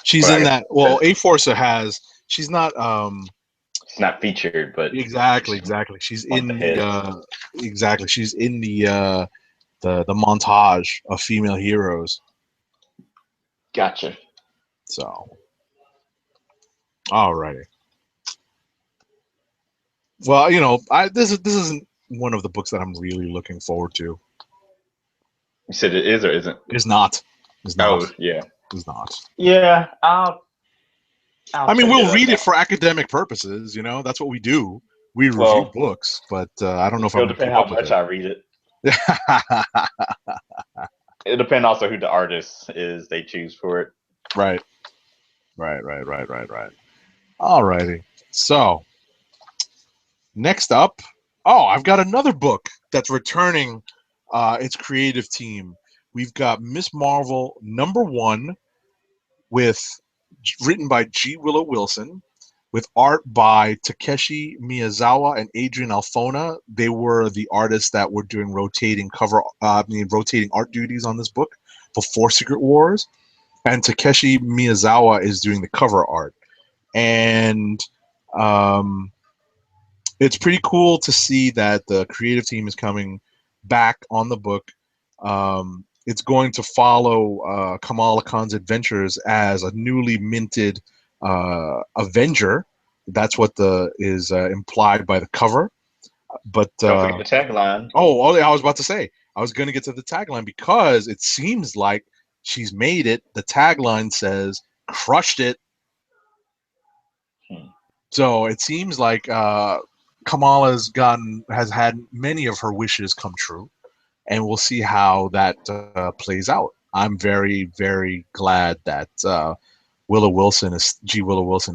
[SPEAKER 2] She's
[SPEAKER 1] Well, I
[SPEAKER 2] in
[SPEAKER 1] guess
[SPEAKER 2] that. Well, A-Force has. She's not.
[SPEAKER 1] she's not featured, but
[SPEAKER 2] Exactly.
[SPEAKER 1] she's
[SPEAKER 2] She's
[SPEAKER 1] one of the
[SPEAKER 2] in the.
[SPEAKER 1] heads.
[SPEAKER 2] Exactly. She's in the montage of female heroes.
[SPEAKER 1] Gotcha.
[SPEAKER 2] So, alrighty. Well, this isn't one of the books that I'm really looking forward to.
[SPEAKER 1] You said it is or isn't?
[SPEAKER 2] Is not. Is not.
[SPEAKER 1] Oh, yeah.
[SPEAKER 2] Is not.
[SPEAKER 1] Yeah, I'll
[SPEAKER 2] I mean,
[SPEAKER 1] check it
[SPEAKER 2] we'll
[SPEAKER 1] up.
[SPEAKER 2] read it for academic purposes. That's what we do. We review
[SPEAKER 1] Well,
[SPEAKER 2] books, but I don't know if I'm
[SPEAKER 1] it'll
[SPEAKER 2] going to
[SPEAKER 1] depend
[SPEAKER 2] keep
[SPEAKER 1] how
[SPEAKER 2] up with
[SPEAKER 1] much
[SPEAKER 2] it.
[SPEAKER 1] I read it. It depends also who the artist is they choose for it.
[SPEAKER 2] Right. Alrighty. So next up, I've got another book that's returning its creative team. We've got Miss Marvel #1 with written by G. Willow Wilson, with art by Takeshi Miyazawa and Adrian Alfona. They were the artists that were doing rotating rotating art duties on this book before Secret Wars, and Takeshi Miyazawa is doing the cover art. And it's pretty cool to see that the creative team is coming back on the book. It's going to follow Kamala Khan's adventures as a newly minted Avenger. That's what is implied by the cover. But
[SPEAKER 1] Don't forget the tagline.
[SPEAKER 2] I was about to say, I was going to get to the tagline because it seems like she's made it. The tagline says, "Crushed it." So it seems like Kamala's has had many of her wishes come true, and we'll see how that plays out. I'm very, very glad that G. Willow Wilson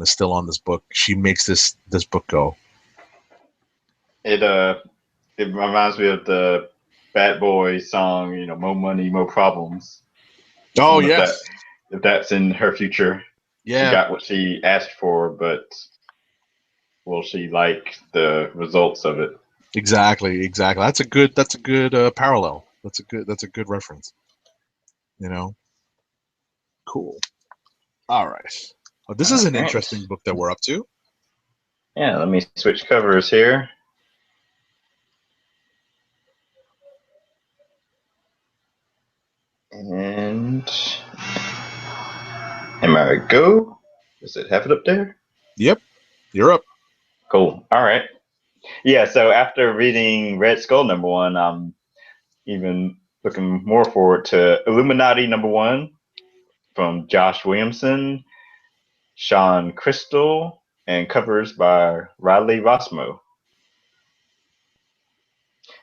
[SPEAKER 2] is still on this book. She makes this book go.
[SPEAKER 1] It it reminds me of the Bad Boy song, "More money, more problems." I
[SPEAKER 2] Oh
[SPEAKER 1] wonder
[SPEAKER 2] yes,
[SPEAKER 1] if that's in her future. She
[SPEAKER 2] yeah,
[SPEAKER 1] got what she asked for, but will she like the results of it?
[SPEAKER 2] exactly. That's a good parallel. That's a good reference. You know, cool. All right. Well, this is
[SPEAKER 1] All
[SPEAKER 2] an
[SPEAKER 1] right.
[SPEAKER 2] interesting book that we're up to.
[SPEAKER 1] Yeah, let me switch covers here. And am I go? Does it have it up there?
[SPEAKER 2] Yep, you're up.
[SPEAKER 1] Cool. All right. Yeah, so after reading Red Skull #1, I'm even looking more forward to Illuminati #1 from Josh Williamson, Sean Crystal, and covers by Riley Rossmo.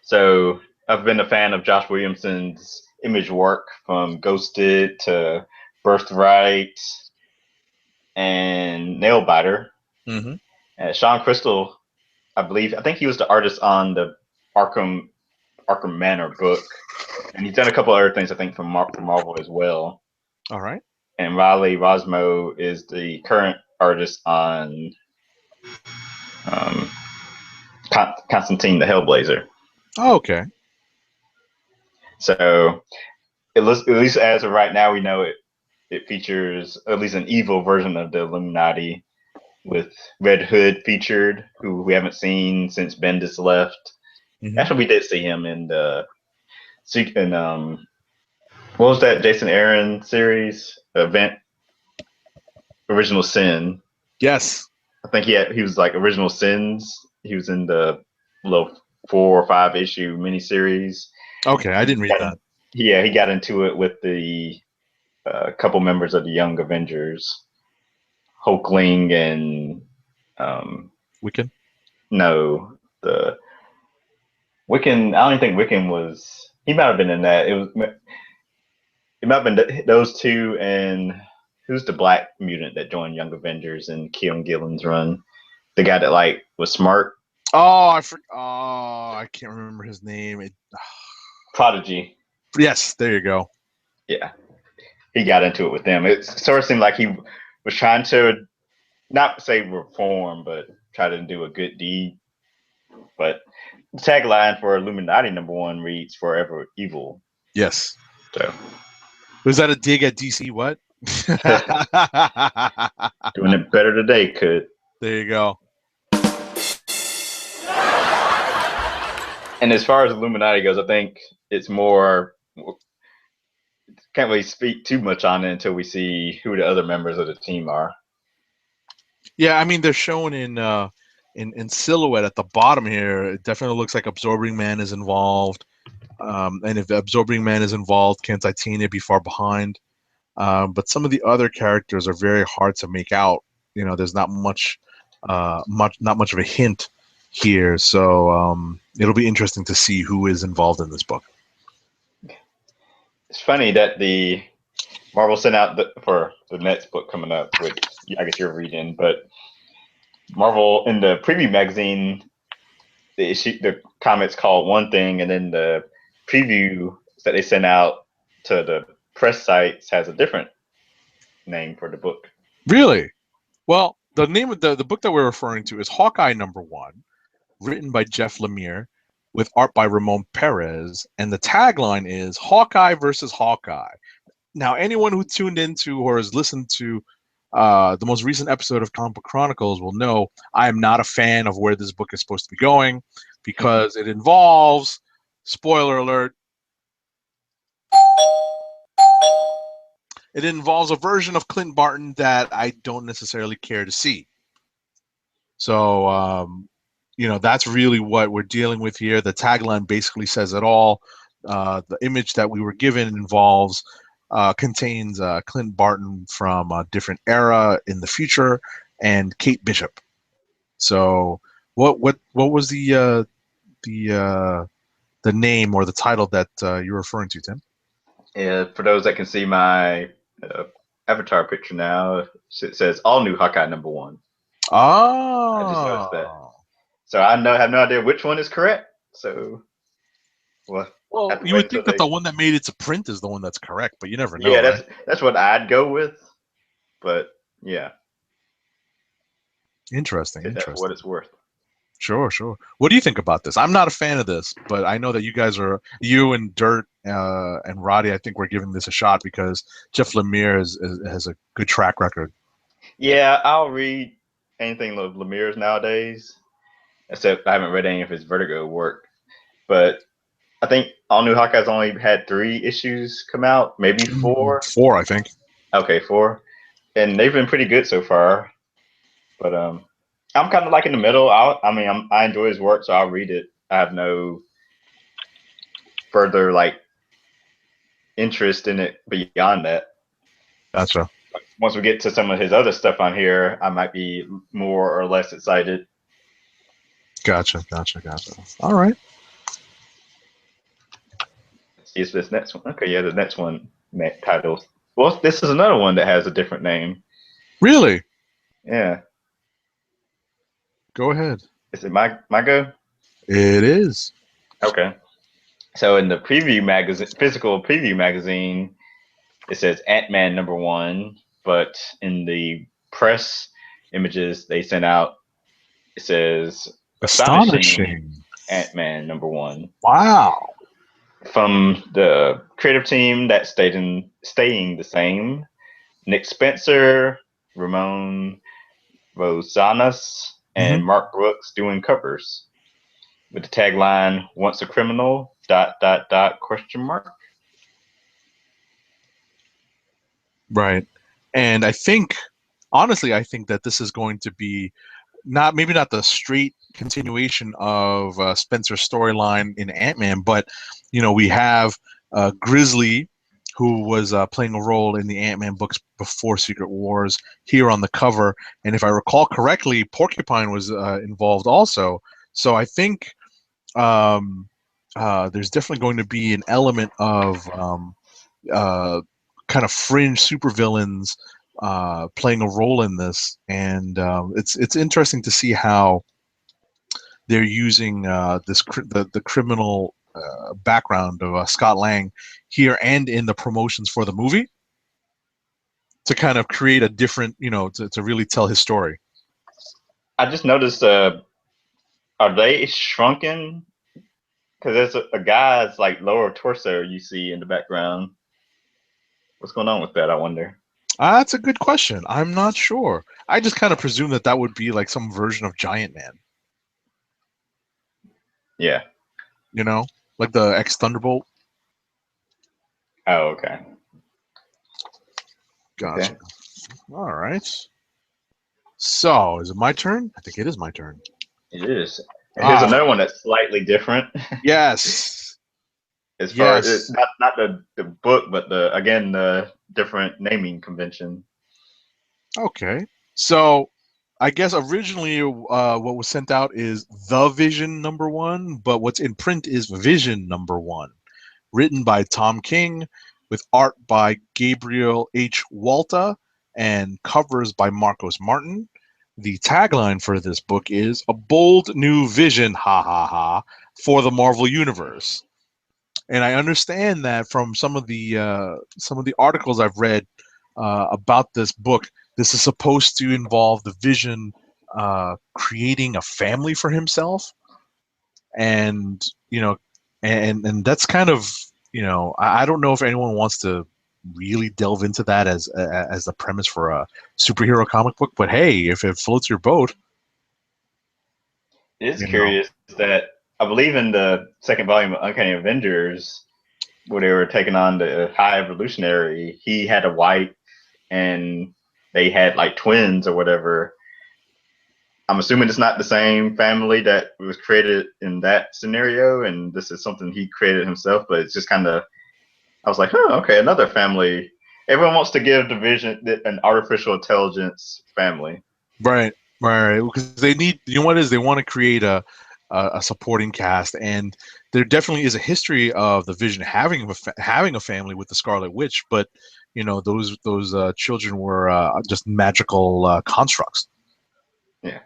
[SPEAKER 1] So I've been a fan of Josh Williamson's image work from Ghosted to Birthright and Nailbiter.
[SPEAKER 2] Mm-hmm.
[SPEAKER 1] Sean Crystal, I think he was the artist on the Arkham Manor book, and he's done a couple other things I think from Marvel as well.
[SPEAKER 2] All right.
[SPEAKER 1] And Riley Rosmo is the current artist on um, Constantine the Hellblazer.
[SPEAKER 2] Oh, okay.
[SPEAKER 1] So at least as of right now, we know it features at least an evil version of the Illuminati with Red Hood featured, who we haven't seen since Bendis left.
[SPEAKER 2] Mm-hmm.
[SPEAKER 1] Actually, we did see him in the in what was that Jason Aaron series event, Original Sin.
[SPEAKER 2] Yes.
[SPEAKER 1] I think he was like Original Sins. He was in the little 4 or 5 issue miniseries.
[SPEAKER 2] Okay, I didn't read that.
[SPEAKER 1] Yeah, he got into it with the couple members of the Young Avengers, Hulkling and
[SPEAKER 2] Wiccan.
[SPEAKER 1] no, the Wiccan. I don't even think Wiccan was. He might have been in that. It might have been those two and who's the black mutant that joined Young Avengers and Kieran Gillen's run? The guy that like was smart.
[SPEAKER 2] Oh, I can't remember his name.
[SPEAKER 1] Prodigy.
[SPEAKER 2] Yes, there you go.
[SPEAKER 1] Yeah, he got into it with them. It sort of seemed like he was trying to not say reform, but try to do a good deed. But the tagline for Illuminati #1 reads "Forever Evil."
[SPEAKER 2] Yes.
[SPEAKER 1] So
[SPEAKER 2] Was that a dig at DC? What?
[SPEAKER 1] doing it better today could.
[SPEAKER 2] There you go.
[SPEAKER 1] And as far as Illuminati goes, I think it's more. Can't really speak too much on it until we see who the other members of the team are.
[SPEAKER 2] Yeah, I mean they're shown in silhouette at the bottom here. It definitely looks like Absorbing Man is involved. And if the Absorbing Man is involved, can Titania be far behind? But some of the other characters are very hard to make out. You know, there's not much of a hint here. So it'll be interesting to see who is involved in this book.
[SPEAKER 1] It's funny that the Marvel sent out for the next book coming up, which I guess you're reading, but Marvel in the preview magazine, the comments called one thing, and then the preview that they sent out to the press sites has a different name for the book.
[SPEAKER 2] Really? Well, the name of the book that we're referring to is Hawkeye #1, written by Jeff Lemire, with art by Ramon Perez, and the tagline is Hawkeye versus Hawkeye. Now, anyone who tuned into or has listened to the most recent episode of Comic Book Chronicles will know I am not a fan of where this book is supposed to be going because it involves, spoiler alert, it involves a version of Clint Barton that I don't necessarily care to see. So, that's really what we're dealing with here. The tagline basically says it all. The image that we were given contains Clint Barton from a different era in the future and Kate Bishop. So, what was the name or the title that you're referring to, Tim?
[SPEAKER 1] Yeah, for those that can see my avatar picture now, it says all new Hawkeye #1. I just noticed that.
[SPEAKER 2] Oh.
[SPEAKER 1] So I have no idea which one is correct. So we'll
[SPEAKER 2] Well,
[SPEAKER 1] have to
[SPEAKER 2] you
[SPEAKER 1] wait
[SPEAKER 2] would
[SPEAKER 1] until
[SPEAKER 2] think that
[SPEAKER 1] they.
[SPEAKER 2] the one that made it to print is the one that's correct, but you never know,
[SPEAKER 1] Yeah,
[SPEAKER 2] right?
[SPEAKER 1] that's what I'd go with. But yeah,
[SPEAKER 2] Interesting,
[SPEAKER 1] take that for what
[SPEAKER 2] interesting.
[SPEAKER 1] it's worth.
[SPEAKER 2] Sure, sure. What do you think about this? I'm not a fan of this, but I know that you and Dirt and Roddy, I think we're giving this a shot because Jeff Lemire has a good track record.
[SPEAKER 1] Yeah, I'll read anything of Lemire's nowadays, except I haven't read any of his Vertigo work. But I think All New Hawkeye's only had 3 issues come out, maybe 4.
[SPEAKER 2] Four, I think.
[SPEAKER 1] Okay, 4, and they've been pretty good so far. But I'm kind of like in the middle. I enjoy his work, so I'll read it. I have no further like interest in it beyond that.
[SPEAKER 2] Gotcha.
[SPEAKER 1] Once we get to some of his other stuff on here, I might be more or less excited.
[SPEAKER 2] Gotcha. All right.
[SPEAKER 1] Let's see if this next one. Okay, yeah, the next one title. Well, this is another one that has a different name.
[SPEAKER 2] Really?
[SPEAKER 1] Yeah.
[SPEAKER 2] Go ahead.
[SPEAKER 1] Is it my go?
[SPEAKER 2] It is.
[SPEAKER 1] Okay. So in the preview magazine, physical preview magazine, it says Ant-Man #1, but in the press images they sent out, it says Astonishing Ant-Man #1.
[SPEAKER 2] Wow.
[SPEAKER 1] From the creative team that's staying the same: Nick Spencer, Ramon Rosanas, and Mark Brooks doing covers with the tagline "Once a criminal, ... question mark."
[SPEAKER 2] Right. And I think, honestly, I think that this is going to be maybe not the straight continuation of Spencer's storyline in Ant-Man, but we have Grizzly, who was playing a role in the Ant-Man books before Secret Wars, here on the cover, and if I recall correctly, Porcupine was involved also. So I think there's definitely going to be an element of kind of fringe supervillains playing a role in this, and it's interesting to see how they're using the criminal background of Scott Lang here and in the promotions for the movie to kind of create a different, to really tell his story.
[SPEAKER 1] I just noticed, are they shrunken? Because there's a guy's like lower torso you see in the background. What's going on with that? I wonder.
[SPEAKER 2] That's a good question. I'm not sure. I just kind of presume that would be like some version of Giant Man.
[SPEAKER 1] Yeah.
[SPEAKER 2] Like the ex Thunderbolt.
[SPEAKER 1] Oh, okay.
[SPEAKER 2] Gotcha. Okay. All right. So, is it my turn? I think it is my turn.
[SPEAKER 1] It is. And here's another one that's slightly different.
[SPEAKER 2] Yes.
[SPEAKER 1] As far as not the book, but the different naming convention.
[SPEAKER 2] Okay. So, I guess originally what was sent out is The Vision #1, but what's in print is Vision #1, written by Tom King, with art by Gabriel H. Walta and covers by Marcos Martin. The tagline for this book is "A bold new vision, ha ha ha, for the Marvel Universe." And I understand that from some of the articles I've read about this book, this is supposed to involve the Vision creating a family for himself, and and that's kind of I don't know if anyone wants to really delve into that as the premise for a superhero comic book, but hey, if it floats your boat.
[SPEAKER 1] It is curious that I believe in the second volume of Uncanny Avengers, where they were taking on the High Evolutionary, he had a wife and they had like twins or whatever. I'm assuming it's not the same family that was created in that scenario, and this is something he created himself, but it's just kind of, I was like, okay, another family. Everyone wants to give the Vision an artificial intelligence family.
[SPEAKER 2] Right. Because they need, what it is, they want to create a supporting cast, and there definitely is a history of the Vision having a family with the Scarlet Witch, but those children were just magical constructs.
[SPEAKER 1] Yeah.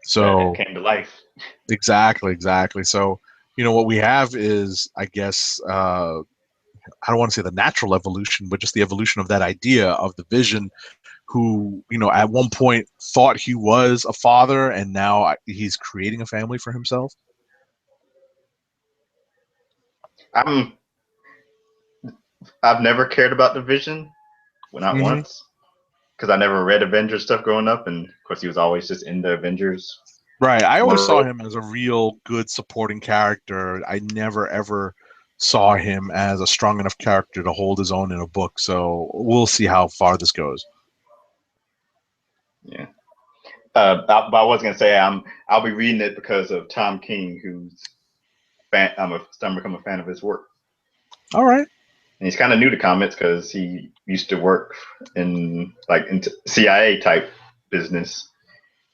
[SPEAKER 2] So
[SPEAKER 1] that came to life.
[SPEAKER 2] Exactly. So what we have is, I guess, I don't want to say the natural evolution, but just the evolution of that idea of the Vision who, at one point thought he was a father, and now he's creating a family for himself.
[SPEAKER 1] I'm I've never cared about the Vision, well, not
[SPEAKER 2] Mm-hmm.
[SPEAKER 1] once, because I never read Avengers stuff growing up, and of course he was always just in the Avengers
[SPEAKER 2] Right. I always saw
[SPEAKER 1] world.
[SPEAKER 2] him as a real good supporting character. I never ever saw him as a strong enough character to hold his own in a book. So we'll see how far this goes.
[SPEAKER 1] Yeah. But I was gonna say I'll be reading it because of Tom King, who's starting to become a fan of his work.
[SPEAKER 2] All right.
[SPEAKER 1] And he's kind of new to comics because he used to work in CIA type business.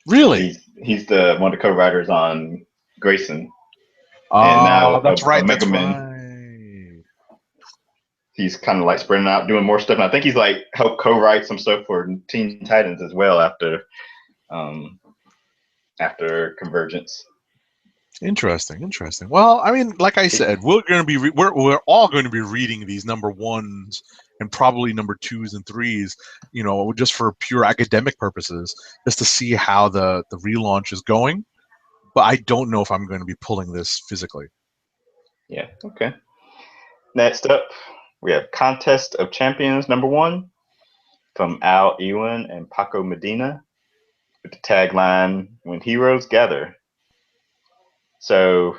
[SPEAKER 2] Really?
[SPEAKER 1] He's the one of the co-writers on Grayson, and
[SPEAKER 2] Oh,
[SPEAKER 1] now
[SPEAKER 2] that's right.
[SPEAKER 1] Omega
[SPEAKER 2] That's
[SPEAKER 1] Man.
[SPEAKER 2] right.
[SPEAKER 1] He's kind of like spreading out, doing more stuff. And I think he's like helped co-write some stuff for Teen Titans as well um, after Convergence.
[SPEAKER 2] Interesting. Well, I mean, like I said, we're all going to be reading these number ones and probably number twos and threes, just for pure academic purposes, just to see how the relaunch is going. But I don't know if I'm going to be pulling this physically.
[SPEAKER 1] Yeah. Okay. Next up, we have Contest of Champions #1 from Al Ewing and Paco Medina with the tagline "When Heroes Gather." So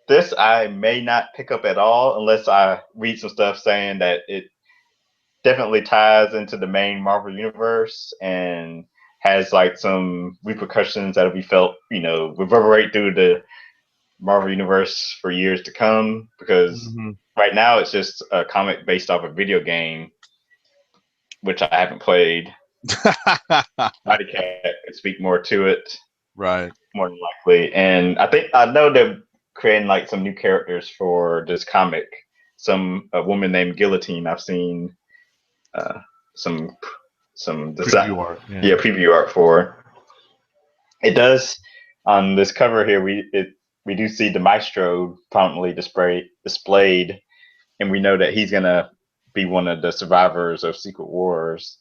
[SPEAKER 1] this I may not pick up at all unless I read some stuff saying that it definitely ties into the main Marvel universe and has like some repercussions that'll be felt, reverberate through the Marvel universe for years to come. Because
[SPEAKER 2] Mm-hmm.
[SPEAKER 1] right now it's just a comic based off a video game, which I haven't played. Body Cat could speak more to it,
[SPEAKER 2] Right.
[SPEAKER 1] more than likely. And I know they're creating like some new characters for this comic. A woman named Guillotine. I've seen uh, some design,
[SPEAKER 2] Preview art.
[SPEAKER 1] yeah, preview art for. It does on this cover here. We do see the Maestro prominently displayed, and we know that he's gonna be one of the survivors of Secret Wars.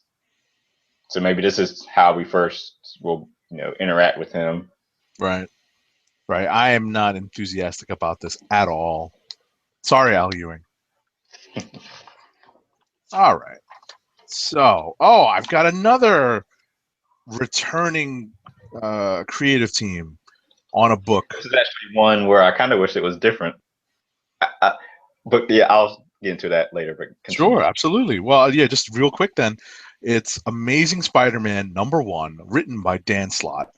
[SPEAKER 1] So maybe this is how we first will interact with him.
[SPEAKER 2] Right. Right. I am not enthusiastic about this at all. Sorry, Al Ewing. All right. So, I've got another returning creative team on a book.
[SPEAKER 1] This is actually one where I kind of wish it was different. But yeah, I'll get into that later. But continue.
[SPEAKER 2] Sure, absolutely. Well, yeah, just real quick then. It's Amazing Spider-Man #1, written by Dan Slott,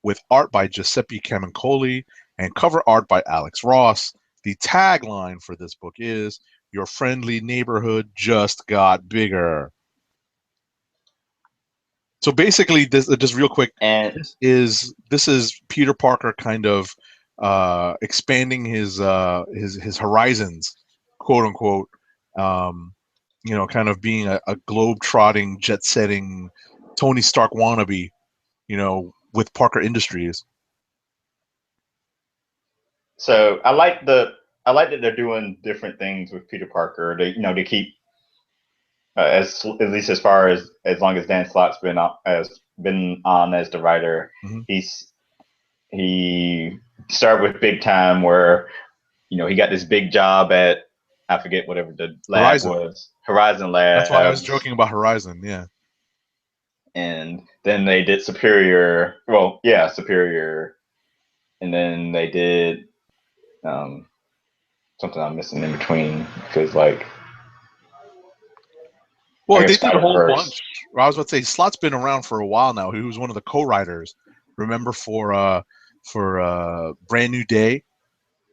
[SPEAKER 2] with art by Giuseppe Camuncoli and cover art by Alex Ross. The tagline for this book is "Your friendly neighborhood just got bigger." So basically, this just real quick.
[SPEAKER 1] And
[SPEAKER 2] This is Peter Parker kind of expanding his horizons, quote unquote. Um, kind of being a globe-trotting, jet-setting Tony Stark wannabe. With Parker Industries.
[SPEAKER 1] so I like that they're doing different things with Peter Parker. They keep as at least as far as long as Dan Slott's been on as the writer.
[SPEAKER 2] Mm-hmm.
[SPEAKER 1] He started with Big Time, where he got this big job at, I forget whatever the lab
[SPEAKER 2] Horizon.
[SPEAKER 1] was, Horizon
[SPEAKER 2] That's why I was
[SPEAKER 1] Labs,
[SPEAKER 2] joking about Horizon. Yeah.
[SPEAKER 1] and then they did Superior. Well, yeah, Superior, and then they did something I'm missing in between because I
[SPEAKER 2] Well,
[SPEAKER 1] guess
[SPEAKER 2] they did a
[SPEAKER 1] Spider
[SPEAKER 2] whole bunch.
[SPEAKER 1] Verse.
[SPEAKER 2] I was about to say Slott's been around for a while now. He was one of the co-writers. Remember for Brand New Day.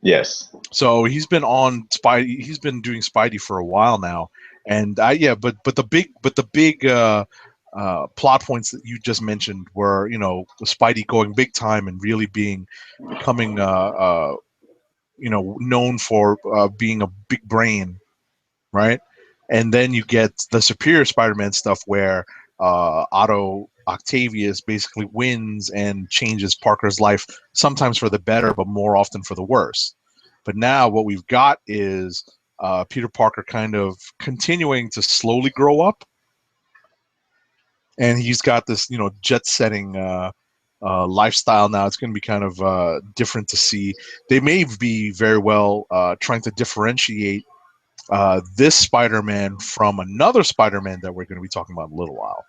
[SPEAKER 1] Yes.
[SPEAKER 2] So he's been on Spidey. He's been doing Spidey for a while now, and but the big plot points that you just mentioned were Spidey going big time and really becoming known for being a big brain, right? And then you get the Superior Spider-Man stuff where Otto Octavius basically wins and changes Parker's life, sometimes for the better, but more often for the worse. But now what we've got is Peter Parker kind of continuing to slowly grow up. and he's got this jet setting lifestyle now. It's going to be kind of different to see. They may be very well trying to differentiate this Spider-Man from another Spider-Man that we're going to be talking about in a little while.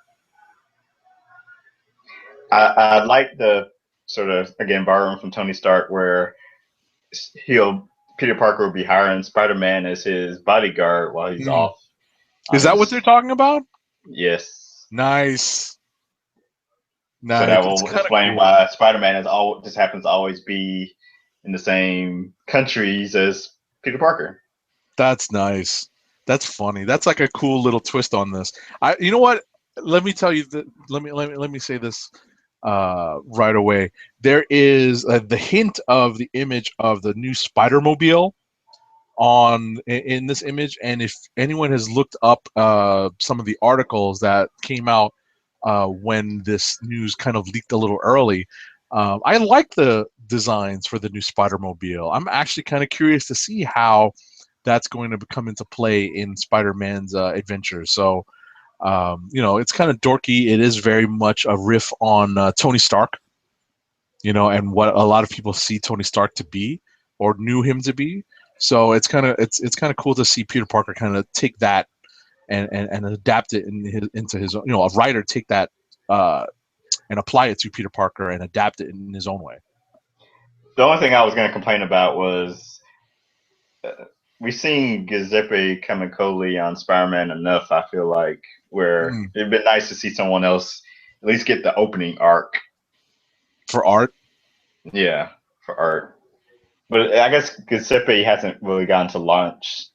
[SPEAKER 1] I like the sort of, again, borrowing from Tony Stark, where he'll Peter Parker will be hiring Spider-Man as his bodyguard while he's
[SPEAKER 2] Mm.
[SPEAKER 1] off
[SPEAKER 2] Is
[SPEAKER 1] on
[SPEAKER 2] that what they're
[SPEAKER 1] his.
[SPEAKER 2] talking about?
[SPEAKER 1] Yes.
[SPEAKER 2] Nice,
[SPEAKER 1] So
[SPEAKER 2] nice.
[SPEAKER 1] that
[SPEAKER 2] It's
[SPEAKER 1] will
[SPEAKER 2] kind of
[SPEAKER 1] explain
[SPEAKER 2] cool.
[SPEAKER 1] why Spider-Man is all just happens to always be in the same countries as Peter Parker.
[SPEAKER 2] That's nice. That's funny. That's like a cool little twist on this. You know what? Let me tell you that. Let me say this right away. There is the hint of the image of the new Spider-Mobile in this image, and if anyone has looked up some of the articles that came out when this news kind of leaked a little early, I like the designs for the new Spider-Mobile. I'm actually kind of curious to see how that's going to come into play in Spider-Man's adventures. So, it's kind of dorky. It is very much a riff on Tony Stark, and what a lot of people see Tony Stark to be or knew him to be. So it's kind of cool to see Peter Parker kind of take that and adapt it into his a writer take that uh, and apply it to Peter Parker and adapt it in his own way.
[SPEAKER 1] The only thing I was going to complain about was we've seen Giuseppe Camicoli on Spider-Man enough. I feel like where
[SPEAKER 2] Mm.
[SPEAKER 1] it'd been nice to see someone else at least get the opening arc.
[SPEAKER 2] For art.
[SPEAKER 1] Yeah, for art. But I guess Giuseppe hasn't really gotten to launch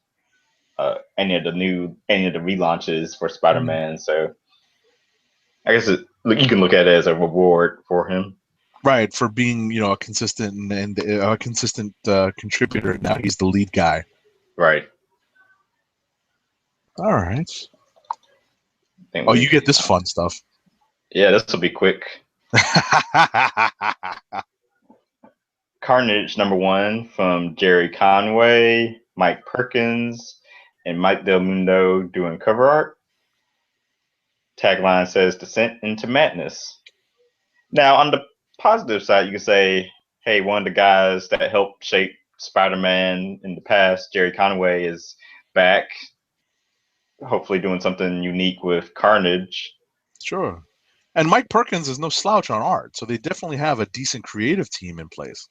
[SPEAKER 1] any of the relaunches for
[SPEAKER 2] Mm.
[SPEAKER 1] Spider-Man. So I guess you can look at it as a reward for him.
[SPEAKER 2] Right, for being a consistent and a consistent contributor. Now he's the lead guy.
[SPEAKER 1] Right.
[SPEAKER 2] All right.
[SPEAKER 1] I think
[SPEAKER 2] Oh, you
[SPEAKER 1] we.
[SPEAKER 2] get this fun stuff.
[SPEAKER 1] Yeah, this will be quick. Carnage #1 from Jerry Conway, Mike Perkins, and Mike Del Mundo doing cover art. Tagline says Descent into Madness. Now, on the positive side, you can say, hey, one of the guys that helped shape Spider Man in the past, Jerry Conway, is back, hopefully doing something unique with Carnage.
[SPEAKER 2] Sure. And Mike Perkins is no slouch on art, so they definitely have a decent creative team in place.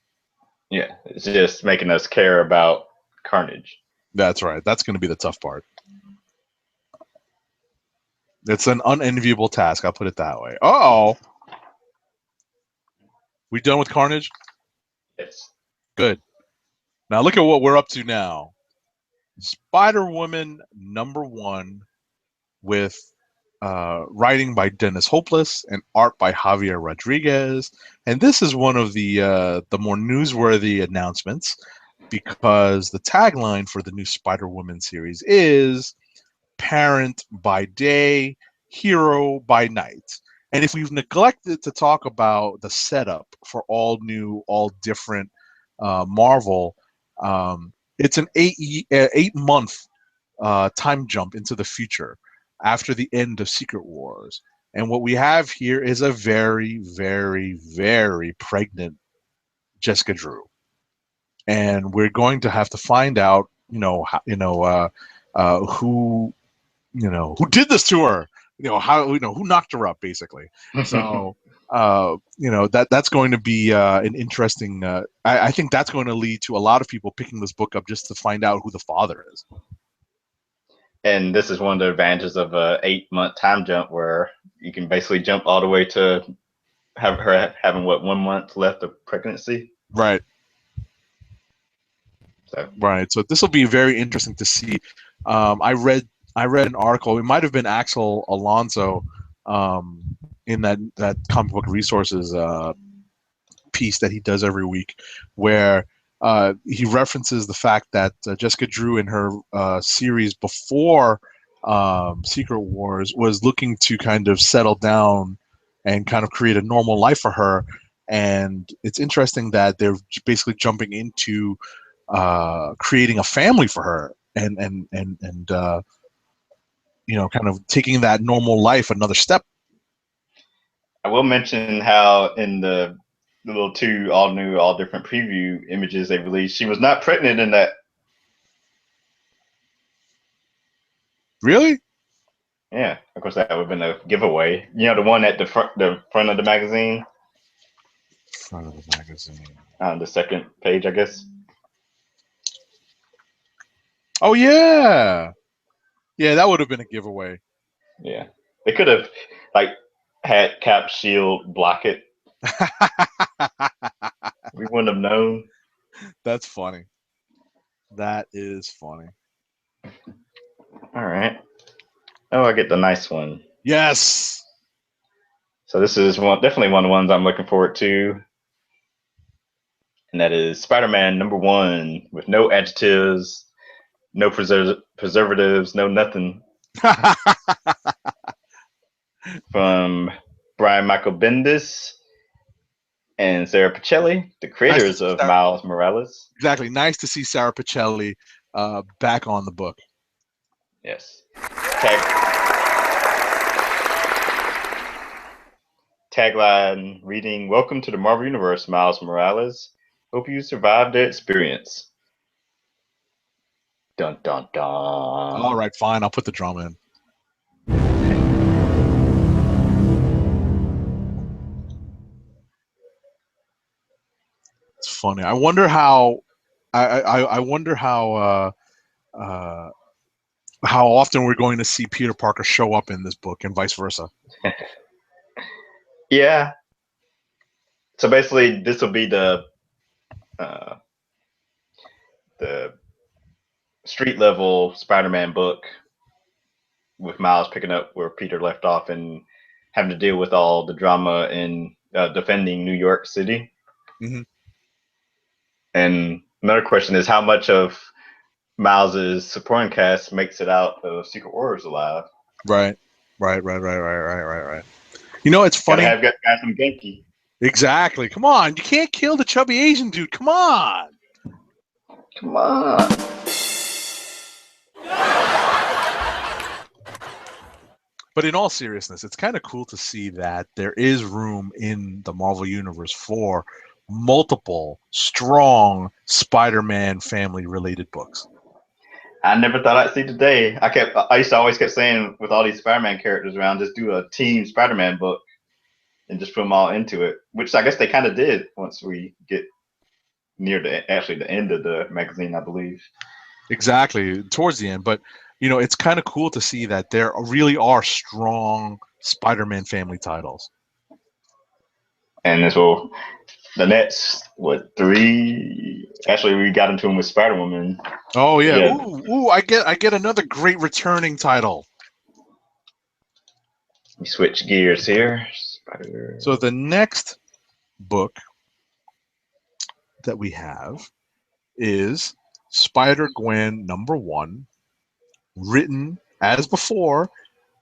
[SPEAKER 1] Yeah, it's just making us care about Carnage.
[SPEAKER 2] That's right. That's going to be the tough part. It's an unenviable task. I'll put it that way. Oh, we done with Carnage?
[SPEAKER 1] Yes.
[SPEAKER 2] Good. Now look at what we're up to now. Spider-Woman #1 with writing by Dennis Hopeless and art by Javier Rodriguez. And this is one of the more newsworthy announcements because the tagline for the new Spider-Woman series is "Parent by day, hero by night." And if we've neglected to talk about the setup for all new, all different Marvel, it's an 8 month time jump into the future after the end of Secret Wars. And what we have here is a very, very, very pregnant Jessica Drew. And we're going to have to find out, who, who did this to her, how, who knocked her up, basically. So, that's going to be an interesting. I think that's going to lead to a lot of people picking this book up just to find out who the father is.
[SPEAKER 1] And this is one of the advantages of a 8 month time jump where you can basically jump all the way to have her having what 1 month left of pregnancy.
[SPEAKER 2] Right.
[SPEAKER 1] So
[SPEAKER 2] Right. So this will be very interesting to see. I read an article. It might have been Axel Alonso in that comic book resources piece that he does every week, where he references the fact that Jessica Drew in her series before Secret Wars was looking to kind of settle down and kind of create a normal life for her. And it's interesting that they're basically jumping into creating a family for her and kind of taking that normal life another step
[SPEAKER 1] I will mention how in the little two all new, all different preview images they released, she was not pregnant in that.
[SPEAKER 2] Really?
[SPEAKER 1] Yeah, of course that would have been a giveaway. You know, the one at the front of the magazine,
[SPEAKER 2] Front of the magazine.
[SPEAKER 1] on the second page, I guess.
[SPEAKER 2] Oh yeah, yeah, that would have been a giveaway.
[SPEAKER 1] Yeah, they could have like had Cap Shield block it. We wouldn't have known.
[SPEAKER 2] That's funny. That is funny.
[SPEAKER 1] All right. Oh, I get the nice one.
[SPEAKER 2] Yes.
[SPEAKER 1] So this is definitely one of the ones I'm looking forward to, and that is Spider-Man #1 with no adjectives, no preservatives, no nothing, from Brian Michael Bendis and Sarah Pacelli, the
[SPEAKER 2] Nice to
[SPEAKER 1] creators
[SPEAKER 2] see
[SPEAKER 1] of
[SPEAKER 2] Sarah.
[SPEAKER 1] Miles Morales.
[SPEAKER 2] Exactly. Nice to see Sarah Pacelli back on the book.
[SPEAKER 1] Yes. Tagline reading: Welcome to the Marvel Universe, Miles Morales. Hope you survived the experience. Dun dun
[SPEAKER 2] All
[SPEAKER 1] dun.
[SPEAKER 2] right, fine. I'll put the drama in. It's funny. I wonder how. I wonder uh, how often we're going to see Peter Parker show up in this book, and vice versa.
[SPEAKER 1] Yeah. So basically, this will be uh, the street level Spider-Man book with Miles picking up where Peter left off and having to deal with all the drama in defending New York City.
[SPEAKER 2] Mm-hmm.
[SPEAKER 1] And another question is how much of Miles's supporting cast makes it out of Secret Wars alive?
[SPEAKER 2] Right. Right. You know, it's
[SPEAKER 1] Gotta
[SPEAKER 2] funny.
[SPEAKER 1] have guys some Genki.
[SPEAKER 2] Exactly. Come on. You can't kill the chubby Asian dude. Come on.
[SPEAKER 1] Come on.
[SPEAKER 2] But in all seriousness, it's kind of cool to see that there is room in the Marvel Universe for multiple strong Spider-Man family related books.
[SPEAKER 1] I never thought I'd see today. I used to always kept saying with all these Spider-Man characters around, just do a team Spider-Man book and just put them all into it, which I guess they kind of did once we get near the end of the magazine, I believe.
[SPEAKER 2] Exactly, towards the end. But, you know, it's kind of cool to see that there really are strong Spider-Man family titles.
[SPEAKER 1] And so the next three? Actually, we got into them with Spider Woman.
[SPEAKER 2] Oh yeah.
[SPEAKER 1] Yeah.
[SPEAKER 2] Ooh, I get another great returning title.
[SPEAKER 1] We switch gears here. Spider.
[SPEAKER 2] So the next book that we have is Spider-Gwen #1, written as before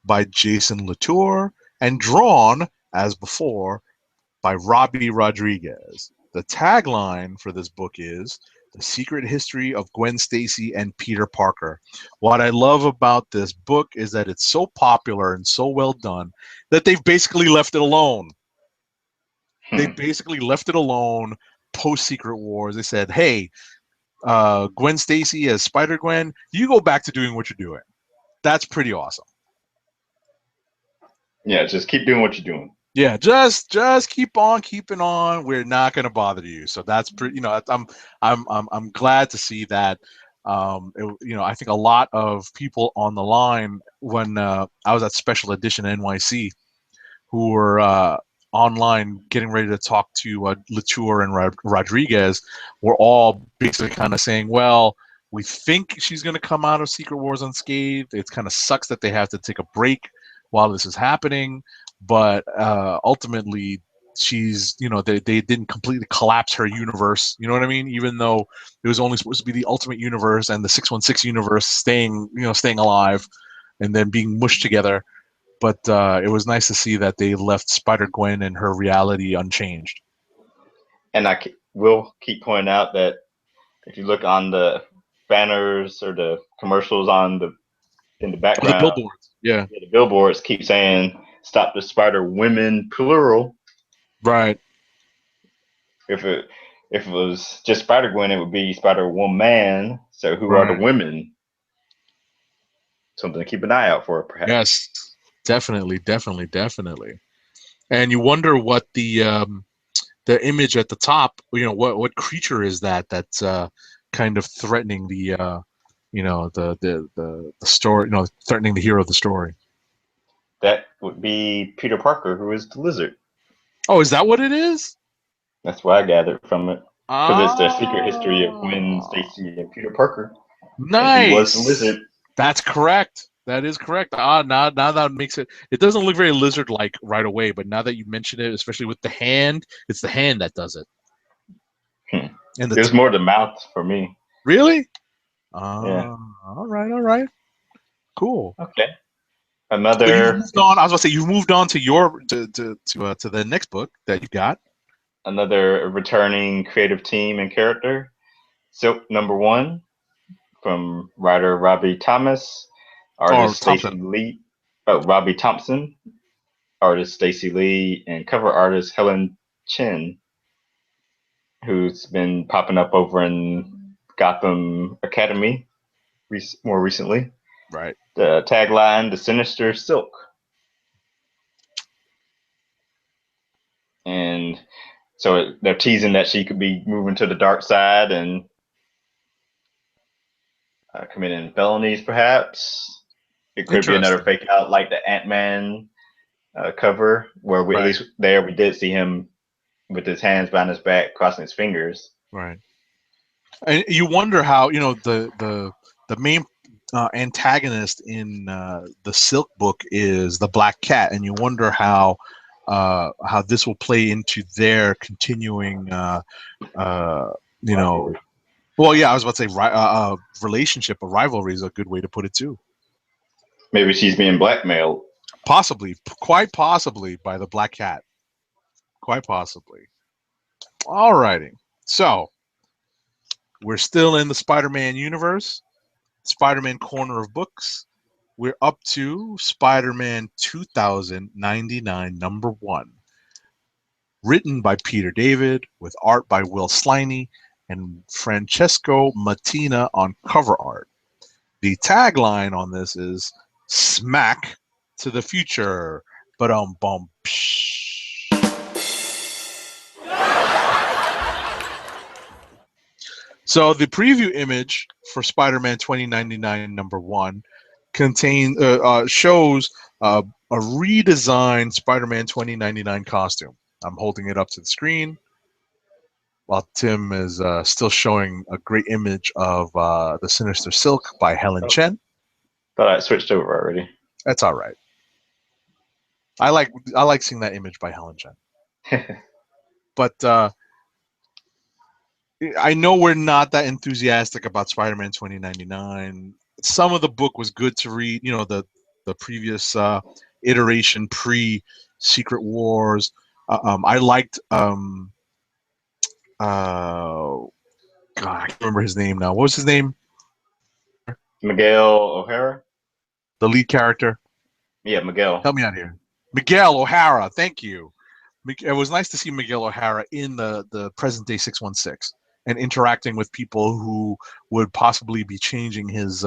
[SPEAKER 2] by Jason Latour and drawn as before by Robbie Rodriguez. The tagline for this book is The Secret History of Gwen Stacy and Peter Parker. What I love about this book is that it's so popular and so well done that they've basically left it alone. They basically left it alone post Secret Wars. They said, hey, Gwen Stacy as Spider Gwen, you go back to doing what you're doing. That's pretty awesome.
[SPEAKER 1] Yeah, just keep doing what you're doing.
[SPEAKER 2] Yeah, just keep on keeping on. We're not going to bother you. So that's pretty. You know, I'm glad to see that. You know, I think a lot of people on the line when I was at Special Edition NYC who were online getting ready to talk to Latour and Rodriguez were all basically kind of saying, well, we think she's going to come out of Secret Wars unscathed. It kind of sucks that they have to take a break while this is happening, but ultimately she's, you know, they didn't completely collapse her universe, you know what I mean, even though it was only supposed to be the Ultimate Universe and the 616 universe staying alive and then being mushed together. But it was nice to see that they left Spider-Gwen and her reality unchanged.
[SPEAKER 1] And I will keep pointing out that if you look on the banners or the commercials in the
[SPEAKER 2] Oh, the
[SPEAKER 1] background,
[SPEAKER 2] billboards. Yeah.
[SPEAKER 1] the billboards keep saying stop the Spider Women plural.
[SPEAKER 2] Right.
[SPEAKER 1] If it was just Spider Gwen, it would be Spider Woman. So who are the
[SPEAKER 2] Right.
[SPEAKER 1] women? Something to keep an eye out for, perhaps.
[SPEAKER 2] Yes. Definitely. Definitely. Definitely. And you wonder what the image at the top. What creature is that? That's kind of threatening the story. Threatening the hero of the story.
[SPEAKER 1] That would be Peter Parker, who is the lizard.
[SPEAKER 2] Oh, is that what it is?
[SPEAKER 1] That's what I gathered from it. Because it's the secret history of Gwen
[SPEAKER 2] Ah,
[SPEAKER 1] Stacy and Peter Parker. And he was the
[SPEAKER 2] nice.
[SPEAKER 1] lizard.
[SPEAKER 2] That's correct. That is correct. Now that makes it. It doesn't look very lizard-like right away, but now that you mention it, especially with the hand, it's the hand that does it.
[SPEAKER 1] Hmm.
[SPEAKER 2] And the
[SPEAKER 1] It was more the mouth for me.
[SPEAKER 2] really?
[SPEAKER 1] Yeah.
[SPEAKER 2] All right, all right, cool.
[SPEAKER 1] Okay.
[SPEAKER 2] So you've
[SPEAKER 1] Another
[SPEAKER 2] moved on. I was gonna say you've moved on to your to the next book that you got.
[SPEAKER 1] another returning creative team and character. Silk #1 from writer Robbie Thomas,
[SPEAKER 2] Or
[SPEAKER 1] artist
[SPEAKER 2] Thompson.
[SPEAKER 1] Stacey Lee. Oh, Robbie Thompson, artist Stacey Lee, and cover artist Helen Chen, who's been popping up over in Gotham Academy more recently.
[SPEAKER 2] Right.
[SPEAKER 1] The tagline: "The Sinister Silk," and so they're teasing that she could be moving to the dark side and committing felonies, perhaps. It could be another
[SPEAKER 2] Interesting.
[SPEAKER 1] fake out like the Ant-Man cover, where at
[SPEAKER 2] Right.
[SPEAKER 1] least there we did see him with his hands behind his back, crossing his fingers.
[SPEAKER 2] Right. And you wonder how the main antagonist in the Silk book is the Black Cat, and you wonder how this will play into their continuing uh, you know.
[SPEAKER 1] Rivalry.
[SPEAKER 2] Well, yeah, I was about to say relationship or rivalry is a good way to put it too.
[SPEAKER 1] Maybe she's being blackmailed.
[SPEAKER 2] Possibly, quite possibly by the Black Cat. Quite possibly. Alrighty. So we're still in the Spider-Man universe. Spider-Man corner of books. We're up to Spider-Man 2099 #1. Written by Peter David, with art by Will Sliney and Francesco Mattina on cover art. The tagline on this is "Smack to the future." But bum. So the preview image for Spider-Man 2099 #1 shows a redesigned Spider-Man 2099 costume. I'm holding it up to the screen while Tim is still showing a great image of the Sinister Silk by Helen
[SPEAKER 1] Oh,
[SPEAKER 2] Chen.
[SPEAKER 1] thought I switched over already.
[SPEAKER 2] That's all right. I like seeing that image by Helen Chen. But I know we're not that enthusiastic about Spider-Man 2099. Some of the book was good to read. The previous iteration pre Secret Wars. I liked. God, I can't remember his name now. What was his name?
[SPEAKER 1] Miguel O'Hara?
[SPEAKER 2] The lead character.
[SPEAKER 1] Yeah, Miguel.
[SPEAKER 2] Help me out here. Miguel O'Hara. Thank you. It was nice to see Miguel O'Hara in the present day 616 and interacting with people who would possibly be changing his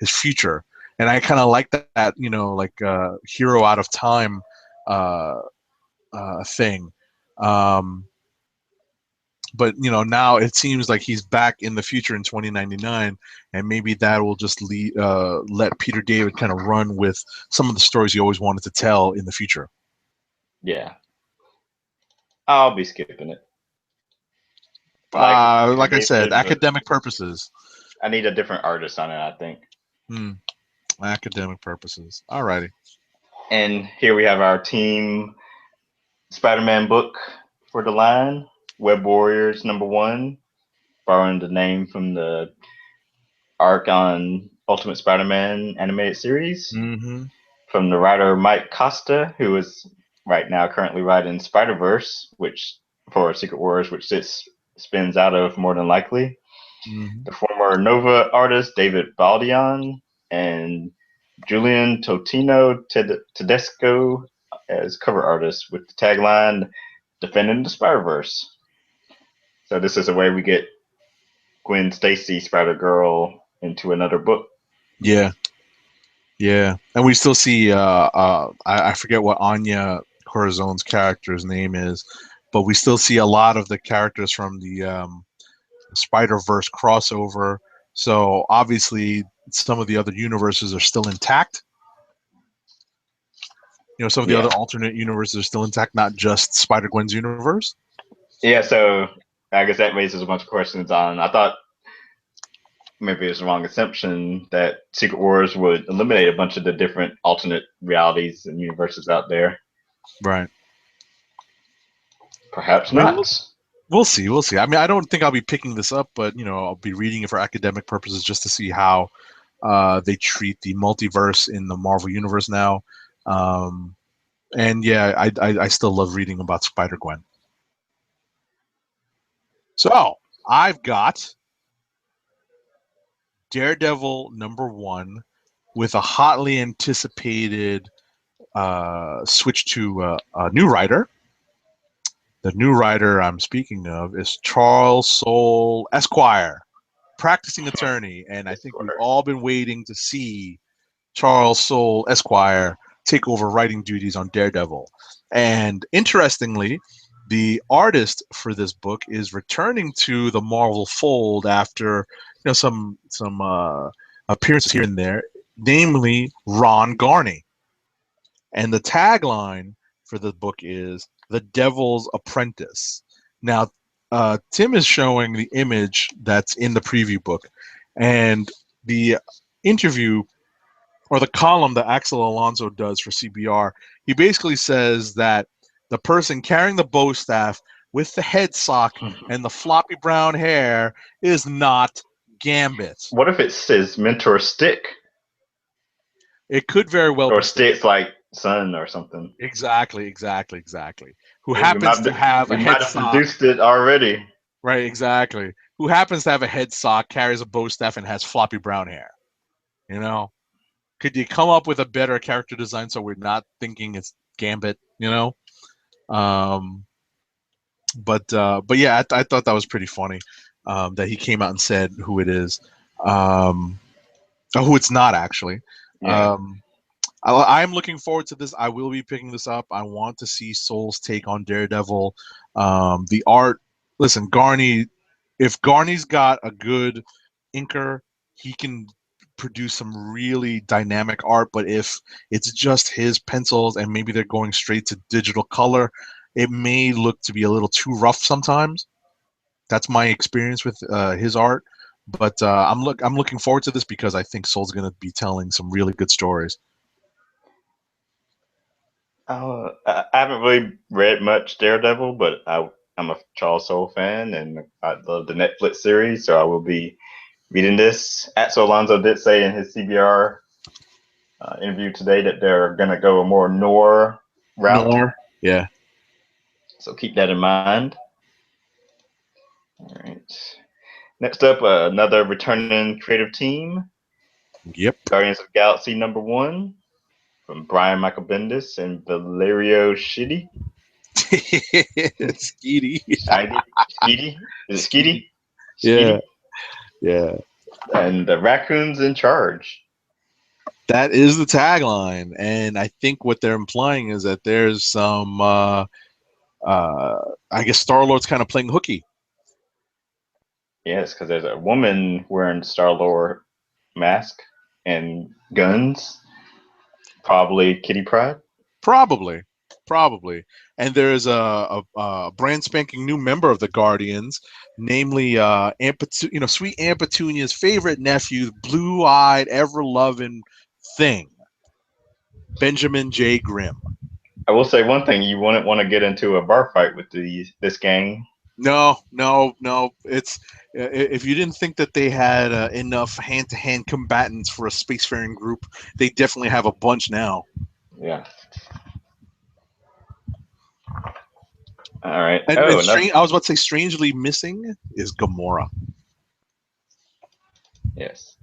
[SPEAKER 2] future. And I kind of like that, like hero out of time uh, thing. Um, but now it seems like he's back in the future in 2099, and maybe that will just let Peter David kind of run with some of the stories he always wanted to tell in the future.
[SPEAKER 1] Yeah. I'll be skipping it. I like Peter
[SPEAKER 2] Like I said,
[SPEAKER 1] David, but
[SPEAKER 2] academic purposes.
[SPEAKER 1] I need a different artist on it, I think.
[SPEAKER 2] Hmm. Academic purposes. Alrighty.
[SPEAKER 1] And here we have our team Spider-Man book for the line, Web Warriors #1, borrowing the name from the arc on Ultimate Spider-Man animated series,
[SPEAKER 2] Mm-hmm.
[SPEAKER 1] from the writer Mike Costa, who is right now currently writing Spider-Verse, which for Secret Wars, which spins out of more than likely.
[SPEAKER 2] Mm-hmm.
[SPEAKER 1] The former Nova artist David Baldion and Julian Totino Tedesco as cover artist with the tagline "Defending the Spider-Verse." So this is a way we get Gwen Stacy, Spider Girl, into another book.
[SPEAKER 2] Yeah, yeah, and we still see. I forget what Anya Corazone's character's name is, but we still see a lot of the characters from the Spider Verse crossover. So obviously, some of the other universes are still intact. You know, some of the
[SPEAKER 1] Yeah,
[SPEAKER 2] other alternate universes are still intact, not just Spider Gwen's universe.
[SPEAKER 1] yeah. So I guess that raises a bunch of questions on. I thought maybe it's a wrong assumption that Secret Wars would eliminate a bunch of the different alternate realities and universes out there.
[SPEAKER 2] Right.
[SPEAKER 1] Perhaps
[SPEAKER 2] I mean, we'll,
[SPEAKER 1] not.
[SPEAKER 2] we'll see. We'll see. I mean, I don't think I'll be picking this up, but you know, I'll be reading it for academic purposes just to see how they treat the multiverse in the Marvel universe now. Um, and yeah, I still love reading about Spider Gwen. So I've got Daredevil #1 with a hotly anticipated switch to a new writer. The new writer I'm speaking of is Charles Soule Esquire, practicing attorney, and I think we've all been waiting to see Charles Soule Esquire take over writing duties on Daredevil. And interestingly, the artist for this book is returning to the Marvel fold after some appearances here and there, namely Ron Garney. And the tagline for the book is "The Devil's Apprentice." Now, Tim is showing the image that's in the preview book, and the interview or the column that Axel Alonso does for CBR, he basically says that the person carrying the bow staff with the head sock and the floppy brown hair is not Gambit.
[SPEAKER 1] What if it's his mentor Stick?
[SPEAKER 2] It could very well
[SPEAKER 1] Or
[SPEAKER 2] be Stick.
[SPEAKER 1] Stick's like son or something.
[SPEAKER 2] Exactly. Who
[SPEAKER 1] We
[SPEAKER 2] happens
[SPEAKER 1] might
[SPEAKER 2] to have
[SPEAKER 1] we
[SPEAKER 2] a
[SPEAKER 1] might
[SPEAKER 2] head
[SPEAKER 1] have
[SPEAKER 2] sock,
[SPEAKER 1] deduced it already.
[SPEAKER 2] right? Exactly. Who happens to have a head sock, carries a bow staff, and has floppy brown hair. You know, could you come up with a better character design so we're not thinking it's Gambit? You know, um, but yeah, I thought that was pretty funny that he came out and said who it is, who it's not actually.
[SPEAKER 1] Yeah.
[SPEAKER 2] Um, I'm looking forward to this. I will be picking this up. I want to see Soule's take on Daredevil. The art. Listen, Garney. If Garney's got a good inker, he can produce some really dynamic art. But if it's just his pencils and maybe they're going straight to digital color, it may look to be a little too rough sometimes. That's my experience with his art. But I'm looking forward to this because I think Soule's going to be telling some really good stories.
[SPEAKER 1] I haven't really read much Daredevil, but I'm a Charles Soule fan, and I love the Netflix series, so I will be reading this. Axel Alonso did say in his CBR interview today that they're going to go a more noir route,
[SPEAKER 2] Noir. Yeah.
[SPEAKER 1] so keep that in mind. All right. Next up, another returning creative team,
[SPEAKER 2] Yep.
[SPEAKER 1] Guardians of the Galaxy #1 from Brian Michael Bendis and Valerio Schiti.
[SPEAKER 2] Skeety.
[SPEAKER 1] Shiny? Skeety? Is it
[SPEAKER 2] Skeety.
[SPEAKER 1] Skeety?
[SPEAKER 2] Yeah.
[SPEAKER 1] Skeety?
[SPEAKER 2] Yeah.
[SPEAKER 1] And the raccoon's in charge.
[SPEAKER 2] That is the tagline. And I think what they're implying is that there's some I guess Star Lord's kind of playing hooky.
[SPEAKER 1] Yes, because there's a woman wearing Star Lord mask and guns. Probably Kitty Pryde.
[SPEAKER 2] Probably. Probably. And there's a brand spanking new member of the Guardians, namely sweet Aunt Petunia's favorite nephew, blue eyed, ever loving thing, Benjamin J. Grimm.
[SPEAKER 1] I will say one thing: you wouldn't want to get into a bar fight with this gang.
[SPEAKER 2] No. It's if you didn't think that they had enough hand-to-hand combatants for a spacefaring group, they definitely have a bunch now.
[SPEAKER 1] Yeah. All right.
[SPEAKER 2] And
[SPEAKER 1] Oh, another.
[SPEAKER 2] strange. I was about to say, strangely missing is Gamora.
[SPEAKER 1] Yes.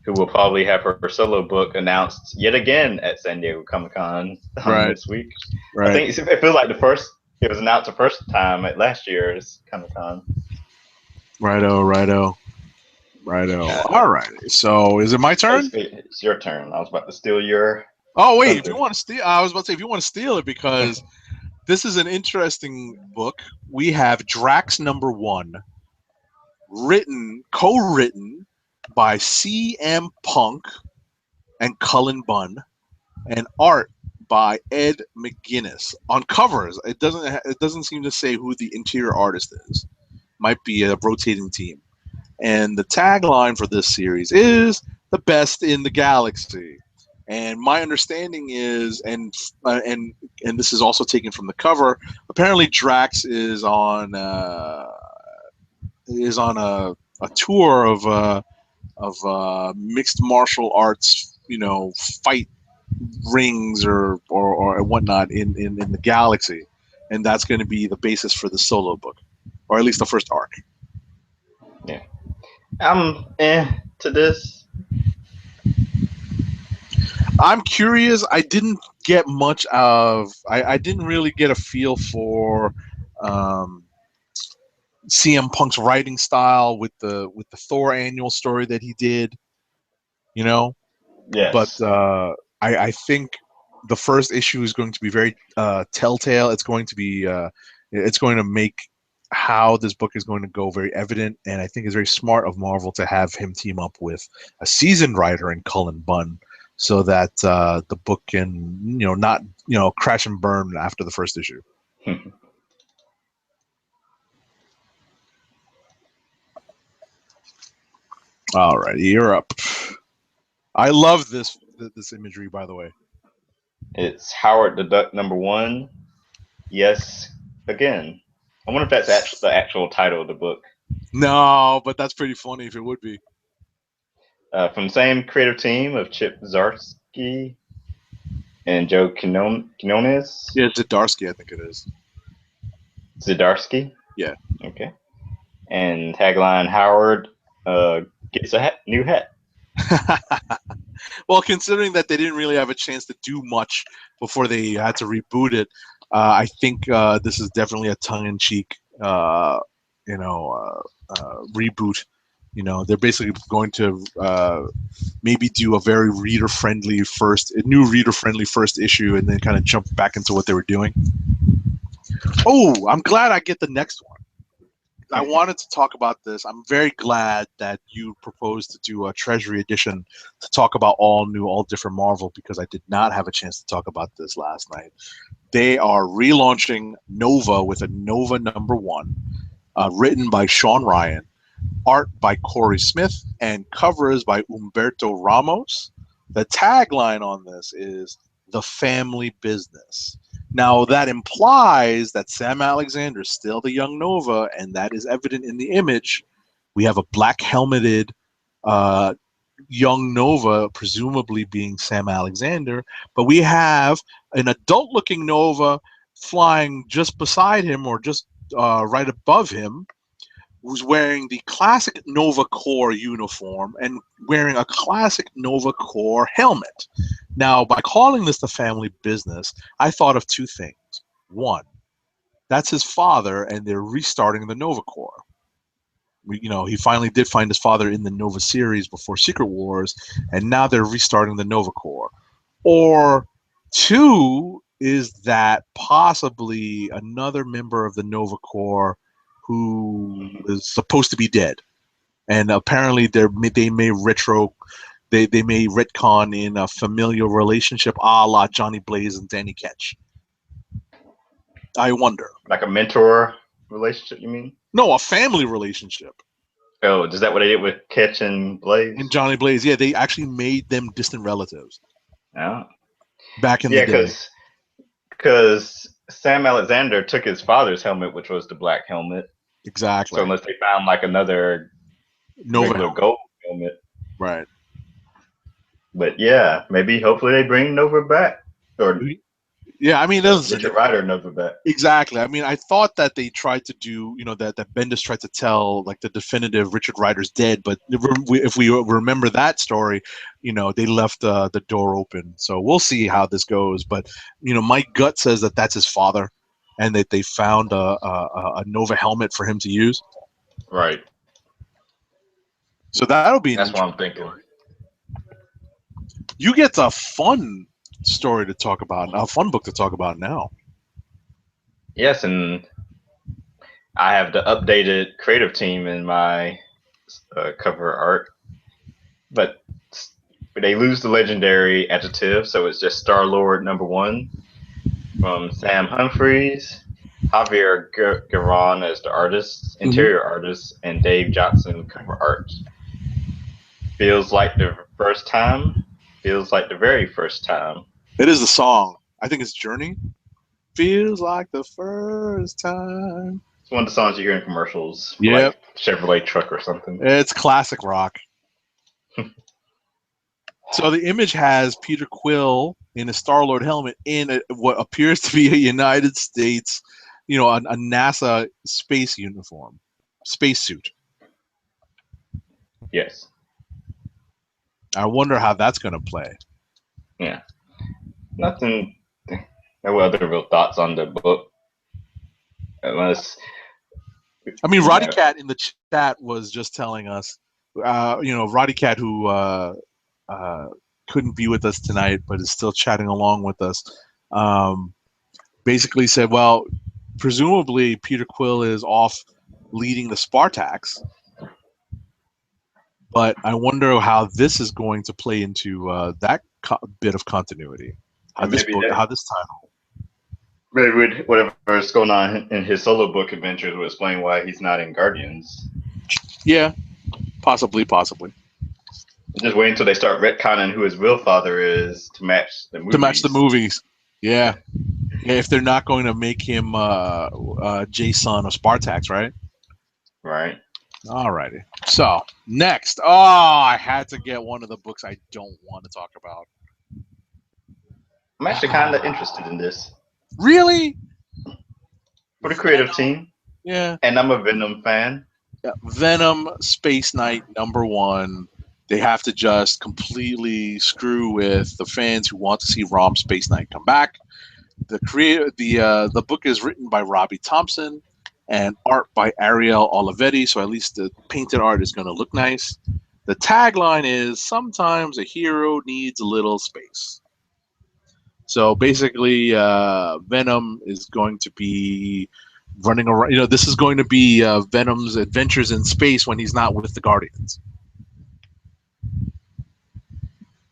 [SPEAKER 1] who will probably have her solo book announced yet again at San Diego Comic Con
[SPEAKER 2] Right.
[SPEAKER 1] this week. I
[SPEAKER 2] Right.
[SPEAKER 1] think it feels like it was announced the first time at last year's Comic Con.
[SPEAKER 2] Righto. Righto. Righto.
[SPEAKER 1] Uh,
[SPEAKER 2] All right. So is it my turn?
[SPEAKER 1] it's your turn. I was about to steal your
[SPEAKER 2] Oh wait, if you
[SPEAKER 1] thunder.
[SPEAKER 2] want to steal, I was about to say if you want to steal it because this is an interesting book. We have Drax #1, co-written by C.M. Punk and Cullen Bunn, and art by Ed McGuinness. On covers, it doesn't seem to say who the interior artist is. Might be a rotating team. And the tagline for this series is "the best in the galaxy." And my understanding is, and this is also taken from the cover. Apparently, Drax is on a tour of mixed martial arts, fight rings or whatnot in the galaxy, and that's going to be the basis for the solo book, or at least the first arc.
[SPEAKER 1] Yeah, I'm to this.
[SPEAKER 2] I'm curious. I didn't get much of. I didn't really get a feel for um, CM Punk's writing style with the Thor annual story that he did. You know, but
[SPEAKER 1] Yes.
[SPEAKER 2] I think the first issue is going to be very telltale. It's going to make how this book is going to go very evident, and I think it's very smart of Marvel to have him team up with a seasoned writer in Cullen Bunn, so that the book can not crash and burn after the first issue. All right, you're up. I love this imagery, by the way.
[SPEAKER 1] It's Howard the Duck #1. Yes, again. I wonder if that's the actual title of the book.
[SPEAKER 2] No, but that's pretty funny if it would be.
[SPEAKER 1] From the same creative team of Chip Zdarsky and Joe Quinones.
[SPEAKER 2] Yeah, Zdarsky, I think it is.
[SPEAKER 1] Zdarsky?
[SPEAKER 2] Yeah.
[SPEAKER 1] Okay. And tagline Howard gets a new hat.
[SPEAKER 2] Well, considering that they didn't really have a chance to do much before they had to reboot it, I think this is definitely a tongue-in-cheek, reboot. They're basically going to maybe do a very new reader-friendly first issue, and then kind of jump back into what they were doing. Oh, I'm glad I get the next one. I wanted to talk about this. I'm very glad that you proposed to do a Treasury edition to talk about all new, all different Marvel, because I did not have a chance to talk about this last night. They are relaunching Nova with a Nova #1, written by Sean Ryan, art by Corey Smith, and covers by Humberto Ramos. The tagline on this is "The Family Business." Now, that implies that Sam Alexander is still the young Nova, and that is evident in the image. We have a black helmeted uh, young Nova, presumably being Sam Alexander, but we have an adult looking Nova flying just beside him, or just right above him, who's wearing the classic Nova Corps uniform and wearing a classic Nova Corps helmet. Now, by calling this the family business, I thought of two things. One, that's his father, and they're restarting the Nova Corps. He finally did find his father in the Nova series before Secret Wars, and now they're restarting the Nova Corps. Or two, is that possibly another member of the Nova Corps who is supposed to be dead, and apparently they may retcon in a familial relationship, a la Johnny Blaze and Danny Ketch. I wonder.
[SPEAKER 1] Like a mentor relationship, you mean?
[SPEAKER 2] No, a family relationship.
[SPEAKER 1] Oh, is that what they did with Ketch and Blaze?
[SPEAKER 2] And Johnny Blaze, yeah, they actually made them distant relatives
[SPEAKER 1] Oh.
[SPEAKER 2] back in the
[SPEAKER 1] Yeah,
[SPEAKER 2] day.
[SPEAKER 1] because Sam Alexander took his father's helmet, which was the black helmet. So
[SPEAKER 2] Exactly.
[SPEAKER 1] unless they found like another
[SPEAKER 2] Nova
[SPEAKER 1] regular
[SPEAKER 2] helmet.
[SPEAKER 1] gold helmet,
[SPEAKER 2] Right.
[SPEAKER 1] but yeah, maybe hopefully they bring Nova back or
[SPEAKER 2] Yeah, I mean,
[SPEAKER 1] So
[SPEAKER 2] listen,
[SPEAKER 1] Richard Rider knows of that.
[SPEAKER 2] exactly. I mean, I thought that they tried to do, that Bendis tried to tell like the definitive Richard Rider's dead, but if we remember that story, they left the door open. So we'll see how this goes. But my gut says that that's his father, and that they found a Nova helmet for him to use.
[SPEAKER 1] Right.
[SPEAKER 2] So that'll be an
[SPEAKER 1] That's what
[SPEAKER 2] interesting
[SPEAKER 1] I'm thinking.
[SPEAKER 2] story. You get a fun story to talk about, a fun book to talk about now.
[SPEAKER 1] Yes, and I have the updated creative team in my cover art, but they lose the legendary adjective, so it's just Star Lord #1 from Sam Humphries, Javier Garon as the artist, interior artist, and Dave Johnson cover art. Feels like the first time. Feels like the very first time.
[SPEAKER 2] It is the song. I think it's Journey. Feels like the first time.
[SPEAKER 1] It's one of the songs you hear in commercials for
[SPEAKER 2] Yep.
[SPEAKER 1] like Chevrolet truck or something.
[SPEAKER 2] It's classic rock. So the image has Peter Quill in a Star-Lord helmet in what appears to be a United States, a NASA space uniform, spacesuit.
[SPEAKER 1] Yes.
[SPEAKER 2] I wonder how that's going to play.
[SPEAKER 1] Yeah. Nothing. No other real thoughts on the book, unless.
[SPEAKER 2] I mean, Roddy Cat in the chat was just telling us, Roddy Cat who couldn't be with us tonight, but is still chatting along with us. Basically said, well, presumably Peter Quill is off leading the Spartax, but I wonder how this is going to play into that bit of continuity. How this title.
[SPEAKER 1] Maybe whatever's going on in his solo book adventures will explain why he's not in Guardians.
[SPEAKER 2] Yeah, possibly.
[SPEAKER 1] Just wait until they start retconning who his real father is to match the movies.
[SPEAKER 2] To match the movies. Yeah. If they're not going to make him Jason of Spartax, right?
[SPEAKER 1] Right.
[SPEAKER 2] Alrighty. So, next. Oh, I had to get one of the books I don't want to talk about.
[SPEAKER 1] I'm actually kind of interested in this.
[SPEAKER 2] Really?
[SPEAKER 1] For the creative team.
[SPEAKER 2] Yeah.
[SPEAKER 1] And I'm a Venom fan.
[SPEAKER 2] Yeah. Venom Space Knight #1. They have to just completely screw with the fans who want to see Rom Space Knight come back. The book is written by Robbie Thompson and art by Ariel Olivetti, so at least the painted art is going to look nice. The tagline is, sometimes a hero needs a little space. So basically, Venom is going to be running around. This is going to be Venom's adventures in space when he's not with the Guardians.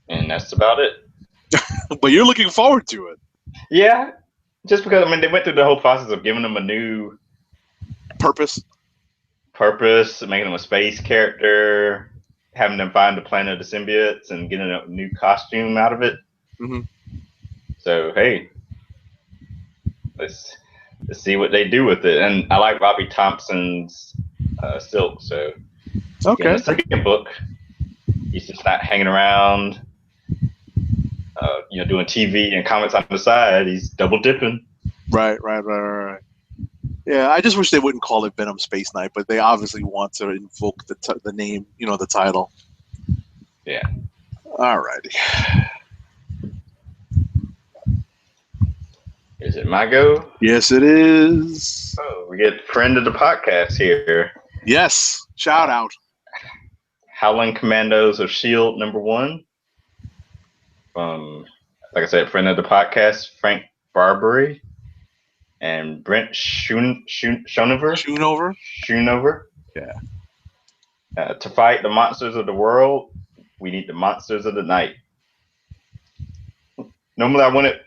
[SPEAKER 1] And that's about it.
[SPEAKER 2] But you're looking forward to it.
[SPEAKER 1] Yeah. Just because, they went through the whole process of giving him a new
[SPEAKER 2] purpose,
[SPEAKER 1] making him a space character, having them find the planet of the symbiotes, and getting a new costume out of it.
[SPEAKER 2] Mm-hmm.
[SPEAKER 1] So hey, let's see what they do with it. And I like Robbie Thompson's Silk. So
[SPEAKER 2] okay,
[SPEAKER 1] in the second book, he's just not hanging around, doing TV and comics on the side. He's double dipping.
[SPEAKER 2] Right. Yeah, I just wish they wouldn't call it Venom Space Knight, but they obviously want to invoke the name, the title.
[SPEAKER 1] Yeah.
[SPEAKER 2] Alrighty.
[SPEAKER 1] Is it my go?
[SPEAKER 2] Yes, it is.
[SPEAKER 1] Oh, we get friend of the podcast here.
[SPEAKER 2] Yes, shout out.
[SPEAKER 1] Howling Commandos of S.H.I.E.L.D. #1. Like I said, friend of the podcast, Frank Barbary and Brent Schoonover. Yeah. To fight the monsters of the world, we need the monsters of the night. Normally, I wouldn't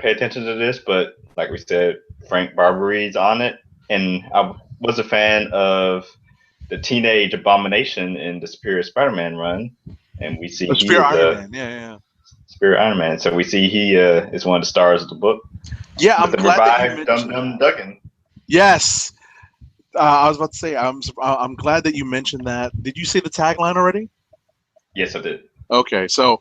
[SPEAKER 1] pay attention to this, but like we said, Frank Barbary's on it, and I was a fan of the Teenage Abomination in the Superior Spider-Man run, and we see he is
[SPEAKER 2] Iron Man.
[SPEAKER 1] Spirit Iron Man. So we see he is one of the stars of the book.
[SPEAKER 2] Yeah, I'm glad that you mentioned
[SPEAKER 1] Dum Duggan.
[SPEAKER 2] Yes, I was about to say I'm glad that you mentioned that. Did you say the tagline already?
[SPEAKER 1] Yes, I did.
[SPEAKER 2] Okay, so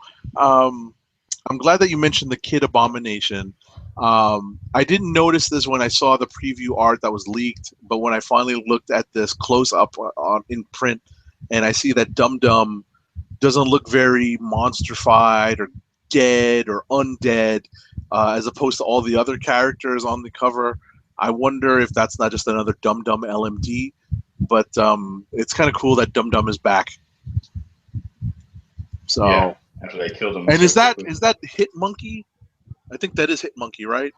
[SPEAKER 2] I'm glad that you mentioned the Kid Abomination. I didn't notice this when I saw the preview art that was leaked, but when I finally looked at this close up on in print, and I see that Dum Dum doesn't look very monstrified or dead or undead, as opposed to all the other characters on the cover. I wonder if that's not just another Dum Dum LMD, but it's kind of cool that Dum Dum is back.
[SPEAKER 1] Yeah,
[SPEAKER 2] So,
[SPEAKER 1] after they killed him
[SPEAKER 2] and
[SPEAKER 1] so quickly.
[SPEAKER 2] is that Hit Monkey? I think that is Hit Monkey, right?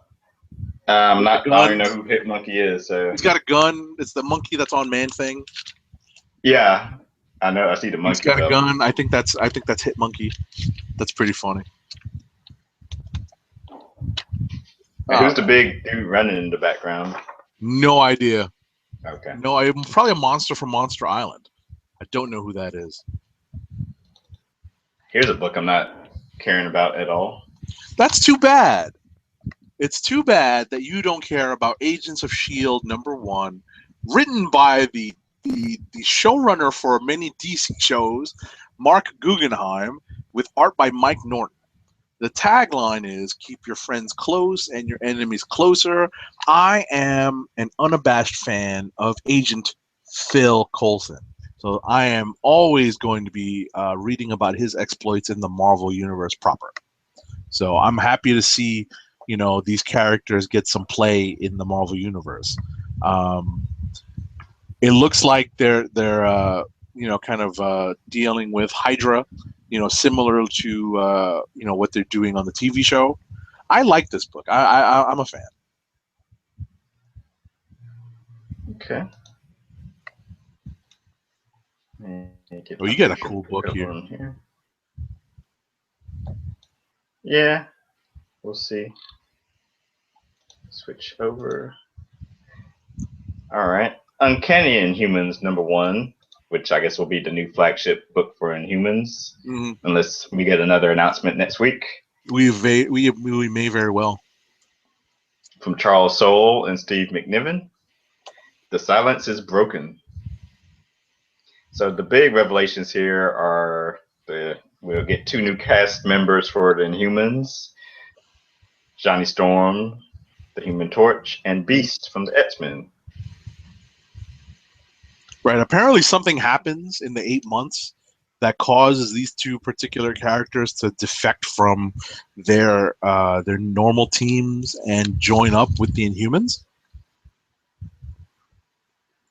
[SPEAKER 2] With the
[SPEAKER 1] Not. I don't even know
[SPEAKER 2] guns.
[SPEAKER 1] who Hitmonkey is. So
[SPEAKER 2] He's got a gun. It's the monkey that's on Man Thing.
[SPEAKER 1] yeah, I know. I see the
[SPEAKER 2] He's
[SPEAKER 1] monkey
[SPEAKER 2] got a
[SPEAKER 1] though.
[SPEAKER 2] gun. I think that's Hit Monkey. That's pretty funny.
[SPEAKER 1] And
[SPEAKER 2] All
[SPEAKER 1] who's the
[SPEAKER 2] right.
[SPEAKER 1] big dude running in the background?
[SPEAKER 2] No idea.
[SPEAKER 1] Okay.
[SPEAKER 2] No, I'm probably a monster from Monster Island. I don't know who that is.
[SPEAKER 1] Here's a book I'm not caring about at all.
[SPEAKER 2] That's too bad. It's too bad that you don't care about Agents of S.H.I.E.L.D. #1, written by the showrunner for many DC shows, Mark Guggenheim, with art by Mike Norton. The tagline is "Keep your friends close and your enemies closer." I am an unabashed fan of Agent Phil Coulson. So I am always going to be reading about his exploits in the Marvel Universe proper. So I'm happy to see, these characters get some play in the Marvel Universe. Um, it looks like they're kind of dealing with Hydra, similar to what they're doing on the TV show. I like this book. I'm a fan.
[SPEAKER 1] Okay. Let me get
[SPEAKER 2] Oh,
[SPEAKER 1] my
[SPEAKER 2] you get a
[SPEAKER 1] picture
[SPEAKER 2] cool
[SPEAKER 1] back
[SPEAKER 2] book
[SPEAKER 1] up
[SPEAKER 2] here.
[SPEAKER 1] on here. Yeah, we'll see. Switch over. All right. Uncanny Inhumans #1, which I guess will be the new flagship book for Inhumans,
[SPEAKER 2] Mm-hmm.
[SPEAKER 1] unless we get another announcement next week
[SPEAKER 2] We may very well.
[SPEAKER 1] from Charles Soule and Steve McNiven. The silence is broken. So the big revelations here are we'll get 2 new cast members for the Inhumans: Johnny Storm, the Human Torch, and Beast from the X-Men.
[SPEAKER 2] Right. Apparently, something happens in the 8 months that causes these two particular characters to defect from their normal teams and join up with the Inhumans.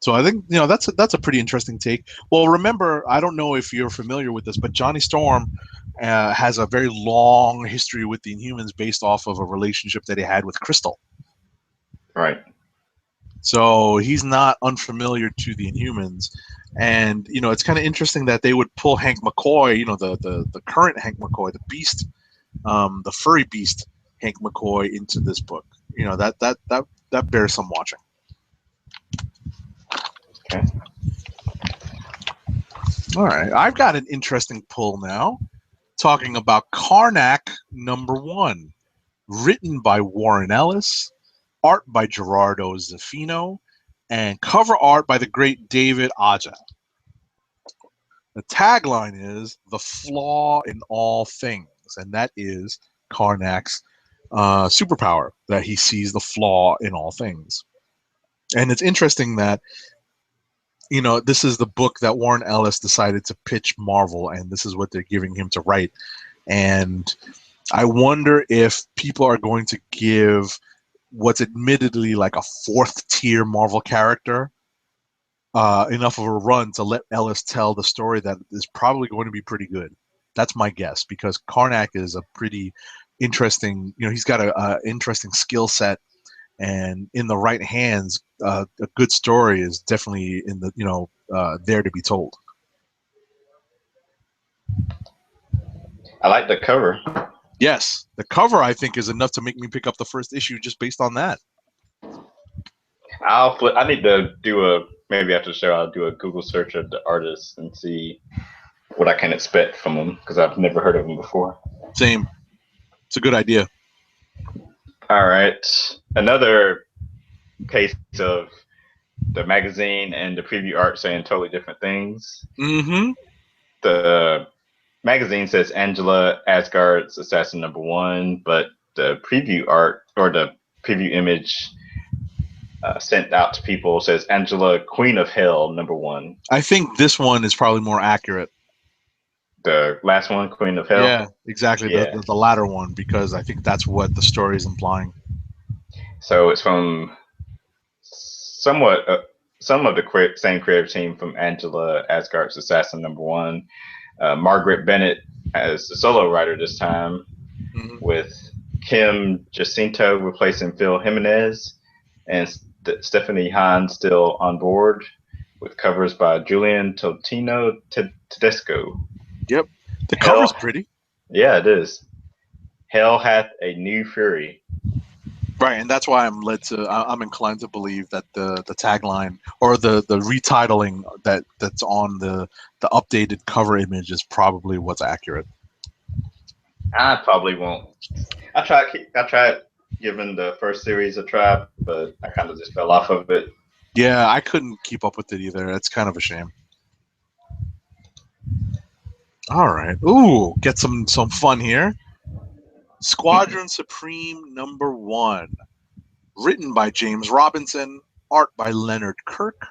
[SPEAKER 2] So I think that's a pretty interesting take. Well, remember, I don't know if you're familiar with this, but Johnny Storm has a very long history with the Inhumans based off of a relationship that he had with Crystal.
[SPEAKER 1] Right.
[SPEAKER 2] So he's not unfamiliar to the Inhumans, and it's kind of interesting that they would pull Hank McCoy, the current Hank McCoy, the Beast, the furry Beast, Hank McCoy, into this book. That bears some watching.
[SPEAKER 1] Okay.
[SPEAKER 2] All right, I've got an interesting pull now, talking about Karnak #1, written by Warren Ellis, art by Gerardo Zaffino, and cover art by the great David Aja. The tagline is "The flaw in all things," and that is Karnak's superpower, that he sees the flaw in all things. And it's interesting that this is the book that Warren Ellis decided to pitch Marvel, and this is what they're giving him to write. And I wonder if people are going to give what's admittedly like a 4th-tier Marvel character enough of a run to let Ellis tell the story that is probably going to be pretty good. That's my guess, because Karnak is a pretty interesting, he's got a interesting skill set, and in the right hands, a good story is definitely in the there to be told.
[SPEAKER 1] I like the cover.
[SPEAKER 2] Yes, the cover I think is enough to make me pick up the first issue just based on that.
[SPEAKER 1] I need to do maybe after the show. I'll do a Google search of the artists and see what I can expect from them, because I've never heard of them before.
[SPEAKER 2] Same. It's a good idea.
[SPEAKER 1] All right. Another case of the magazine and the preview art saying totally different things.
[SPEAKER 2] Mm-hmm.
[SPEAKER 1] The magazine says Angela Asgard's assassin number one, but the preview art or the preview image sent out to people says Angela Queen of Hell number one.
[SPEAKER 2] I think this one is probably more accurate.
[SPEAKER 1] The last one, Queen of Hell.
[SPEAKER 2] Yeah, exactly.
[SPEAKER 1] Yeah.
[SPEAKER 2] The latter one, because I think that's what the story is implying.
[SPEAKER 1] So it's from somewhat some of the same creative team from Angela Asgard's Assassin number one. Margaret Bennett as the solo writer this time, with Kim Jacinto replacing Phil Jimenez, and Stephanie Hahn still on board, with covers by Julian Totino Tedesco.
[SPEAKER 2] Yep, the cover's pretty.
[SPEAKER 1] Yeah, it is. Hell hath a new fury.
[SPEAKER 2] Right, and that's why I'm inclined to believe that the tagline or the retitling that's on the updated cover image is probably what's accurate.
[SPEAKER 1] I probably won't. I tried giving the first series a try, but I kind of just fell off of it.
[SPEAKER 2] Yeah, I couldn't keep up with it either. It's kind of a shame. All right. Ooh, get some fun here. Squadron Supreme number one. Written by James Robinson, art by Leonard Kirk,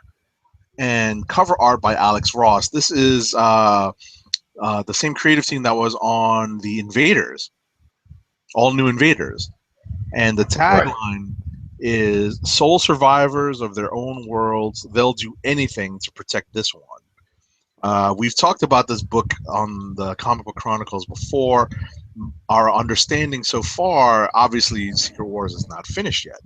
[SPEAKER 2] and cover art by Alex Ross. This is the same creative team that was on the Invaders, All New Invaders. And the tagline is sole survivors of their own worlds. They'll do anything to protect this one. We've talked about this book on the Comic Book Chronicles before. Our understanding so far, obviously Secret Wars is not finished yet,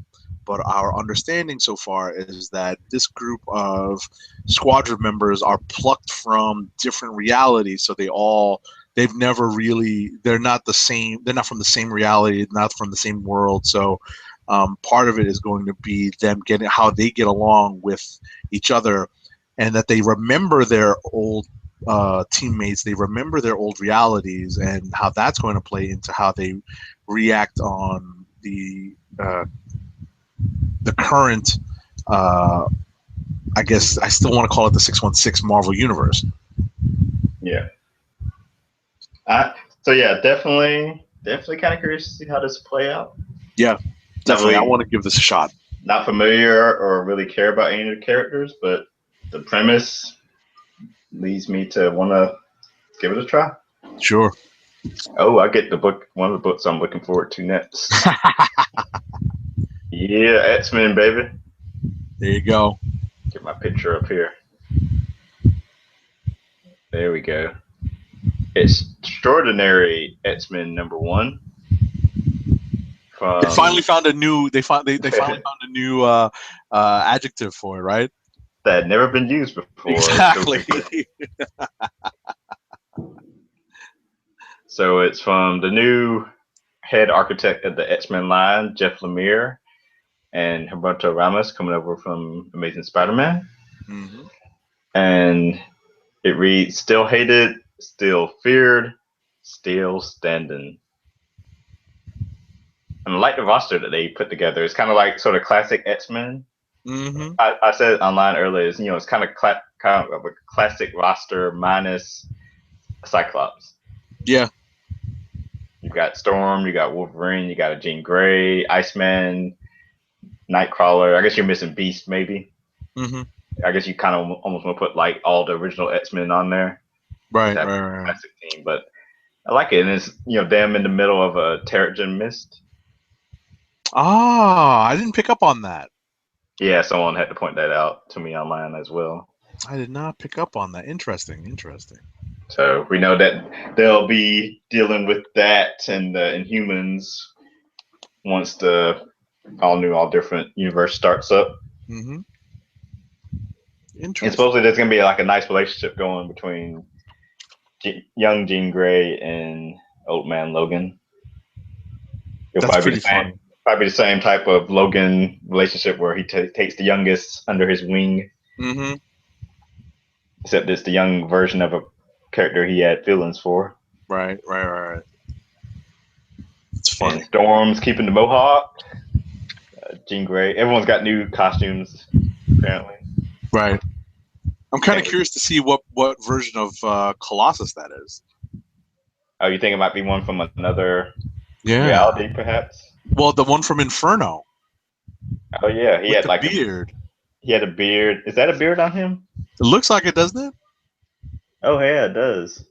[SPEAKER 2] but our understanding so far is that this group of squadron members are plucked from different realities, so they're not the same, they're not from the same reality, not from the same world. So part of it is going to be them getting how they get along with each other, and that they remember their old teammates, they remember their old realities, and how that's going to play into how they react on the current, I guess I still want to call it the 616 Marvel Universe.
[SPEAKER 1] Yeah. So yeah, definitely kind of curious to see how this play out.
[SPEAKER 2] Yeah, definitely. I want to give this a shot.
[SPEAKER 1] Not familiar or really care about any of the characters, but the premise leads me to want to give it a try.
[SPEAKER 2] Sure.
[SPEAKER 1] Oh, I get the book. One of the books I'm looking forward to next. Yeah, X-Men, baby.
[SPEAKER 2] There you go.
[SPEAKER 1] Get my picture up here. There we go. Extraordinary X-Men number one.
[SPEAKER 2] They finally found a new. They finally found a new adjective for it, right?
[SPEAKER 1] That had never been used before.
[SPEAKER 2] Exactly.
[SPEAKER 1] So it's from the new head architect of the X-Men line, Jeff Lemire, and Humberto Ramos, coming over from Amazing Spider-Man.
[SPEAKER 2] Mm-hmm.
[SPEAKER 1] And it reads, still hated, still feared, still standing. And I like the roster that they put together. It's kind of like sort of classic X-Men.
[SPEAKER 2] Mm-hmm.
[SPEAKER 1] I said online earlier, it's kind of a classic roster minus Cyclops.
[SPEAKER 2] Yeah.
[SPEAKER 1] You got Storm, you got Wolverine, you got a Jean Grey, Iceman, Nightcrawler. I guess you're missing Beast, maybe.
[SPEAKER 2] Mm-hmm.
[SPEAKER 1] I guess you kind of almost want to put like all the original X-Men on there.
[SPEAKER 2] Right.
[SPEAKER 1] Classic team, but I like it, and it's them in the middle of a Terrigen Mist.
[SPEAKER 2] Ah, I didn't pick up on that.
[SPEAKER 1] Yeah, someone had to point that out to me online as well.
[SPEAKER 2] I did not pick up on that. Interesting.
[SPEAKER 1] So we know that they'll be dealing with that and the Inhumans once the all different universe starts up.
[SPEAKER 2] Mm-hmm.
[SPEAKER 1] Interesting. And supposedly there's going to be like a nice relationship going between young Jean Grey and old man Logan. It'll
[SPEAKER 2] That's pretty funny.
[SPEAKER 1] Probably the same type of Logan relationship where he takes the youngest under his wing.
[SPEAKER 2] Mm-hmm.
[SPEAKER 1] Except it's the young version of a character he had feelings for.
[SPEAKER 2] Right. It's funny.
[SPEAKER 1] And Storm's keeping the mohawk. Jean Grey. Everyone's got new costumes, apparently.
[SPEAKER 2] Right. I'm kind of curious to see what version of Colossus that is.
[SPEAKER 1] Oh, you think it might be one from another
[SPEAKER 2] Yeah.
[SPEAKER 1] reality, perhaps?
[SPEAKER 2] Well, the one from Inferno
[SPEAKER 1] Oh yeah,
[SPEAKER 2] with the beard.
[SPEAKER 1] he had a beard. Is that a beard on him?
[SPEAKER 2] It looks like it, doesn't it?
[SPEAKER 1] Oh yeah, it does.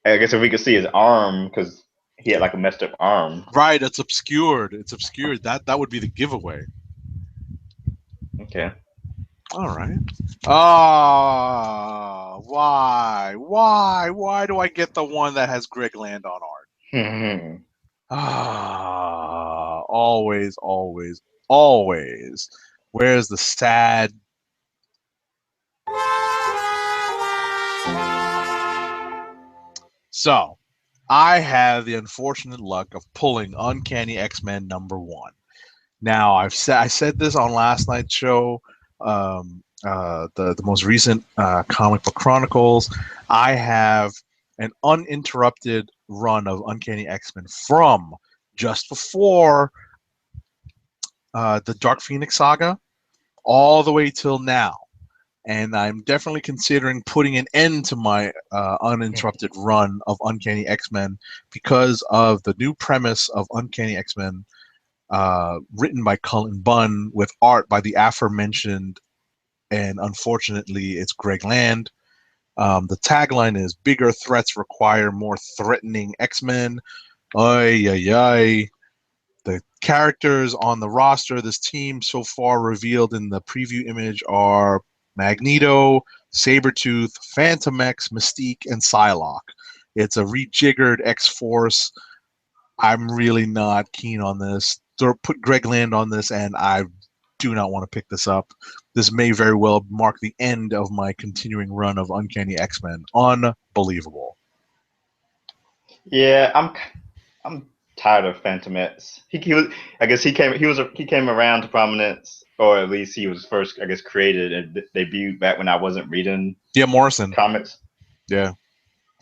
[SPEAKER 1] I guess if we could see his arm, because he had like a messed up arm.
[SPEAKER 2] Right. It's obscured. It's obscured. That would be the giveaway.
[SPEAKER 1] Okay.
[SPEAKER 2] All right. Ah, why do I get the one that has Greg Land on art? Ah, always, always, always. Where's the sad? So, I have the unfortunate luck of pulling Uncanny X-Men #1. Now, I said this on last night's show, the most recent comic book chronicles. I have an uninterrupted run of Uncanny X-Men from just before the Dark Phoenix saga all the way till now. And I'm definitely considering putting an end to my uninterrupted run of Uncanny X-Men because of the new premise of Uncanny X-Men, written by Cullen Bunn with art by the aforementioned, and unfortunately, it's Greg Land. The tagline is "Bigger threats require more threatening X-Men." Ay, ay, ay. The characters on the roster of this team so far revealed in the preview image are Magneto, Sabretooth, Phantom X, Mystique, and Psylocke. It's a rejiggered X-Force. I'm really not keen on this. Put Greg Land on this, and I do not want to pick this up. This may very well mark the end of my continuing run of Uncanny X-Men. Unbelievable.
[SPEAKER 1] Yeah, I'm tired of Phantom X. He was, I guess he came around to prominence, or at least he was first, I guess, created and debuted back when I wasn't reading
[SPEAKER 2] Yeah, Morrison.
[SPEAKER 1] comics.
[SPEAKER 2] Yeah.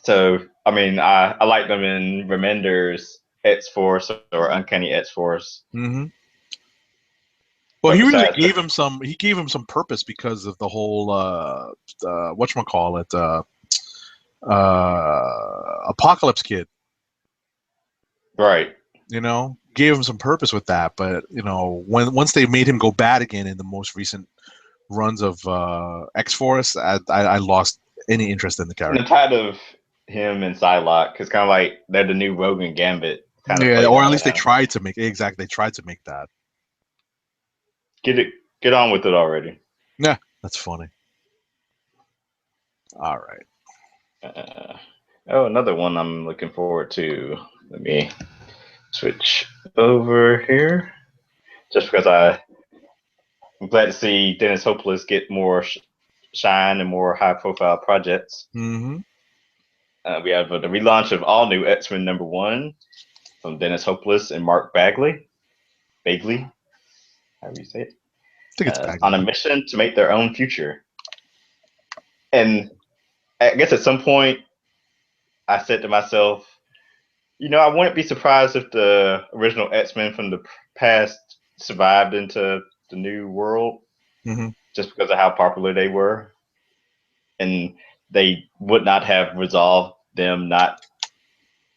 [SPEAKER 1] So I mean, I liked them in Remender's X Force or Uncanny X Force,
[SPEAKER 2] Mm-hmm. Well,
[SPEAKER 1] but
[SPEAKER 2] he really
[SPEAKER 1] besides
[SPEAKER 2] gave him some. He gave him some purpose because of the whole whatchamacallit, Apocalypse Kid.
[SPEAKER 1] right.
[SPEAKER 2] Gave him some purpose with that. But once they made him go bad again in the most recent runs of X Force, I lost any interest in the
[SPEAKER 1] And I'm
[SPEAKER 2] character.
[SPEAKER 1] tired of him and Psylocke because kind of like they're the new Rogue and Gambit kind of
[SPEAKER 2] Yeah, or at
[SPEAKER 1] playground
[SPEAKER 2] least they
[SPEAKER 1] now.
[SPEAKER 2] tried to make exactly. They tried to make that.
[SPEAKER 1] Get it, get on with it already.
[SPEAKER 2] Yeah, that's funny. All right.
[SPEAKER 1] Uh, oh, another one I'm looking forward to. Let me switch over here, just because I'm glad to see Dennis Hopeless get more shine and more high-profile projects.
[SPEAKER 2] Mm-hmm.
[SPEAKER 1] We have the relaunch of All New X-Men #1 from Dennis Hopeless and Mark Bagley, how do you say it?
[SPEAKER 2] I think it's Bagley.
[SPEAKER 1] On a mission to make their own future. And I guess at some point, I said to myself, I wouldn't be surprised if the original X-Men from the past survived into the new world,
[SPEAKER 2] Mm-hmm.
[SPEAKER 1] just because of how popular they were, and they would not have resolved them not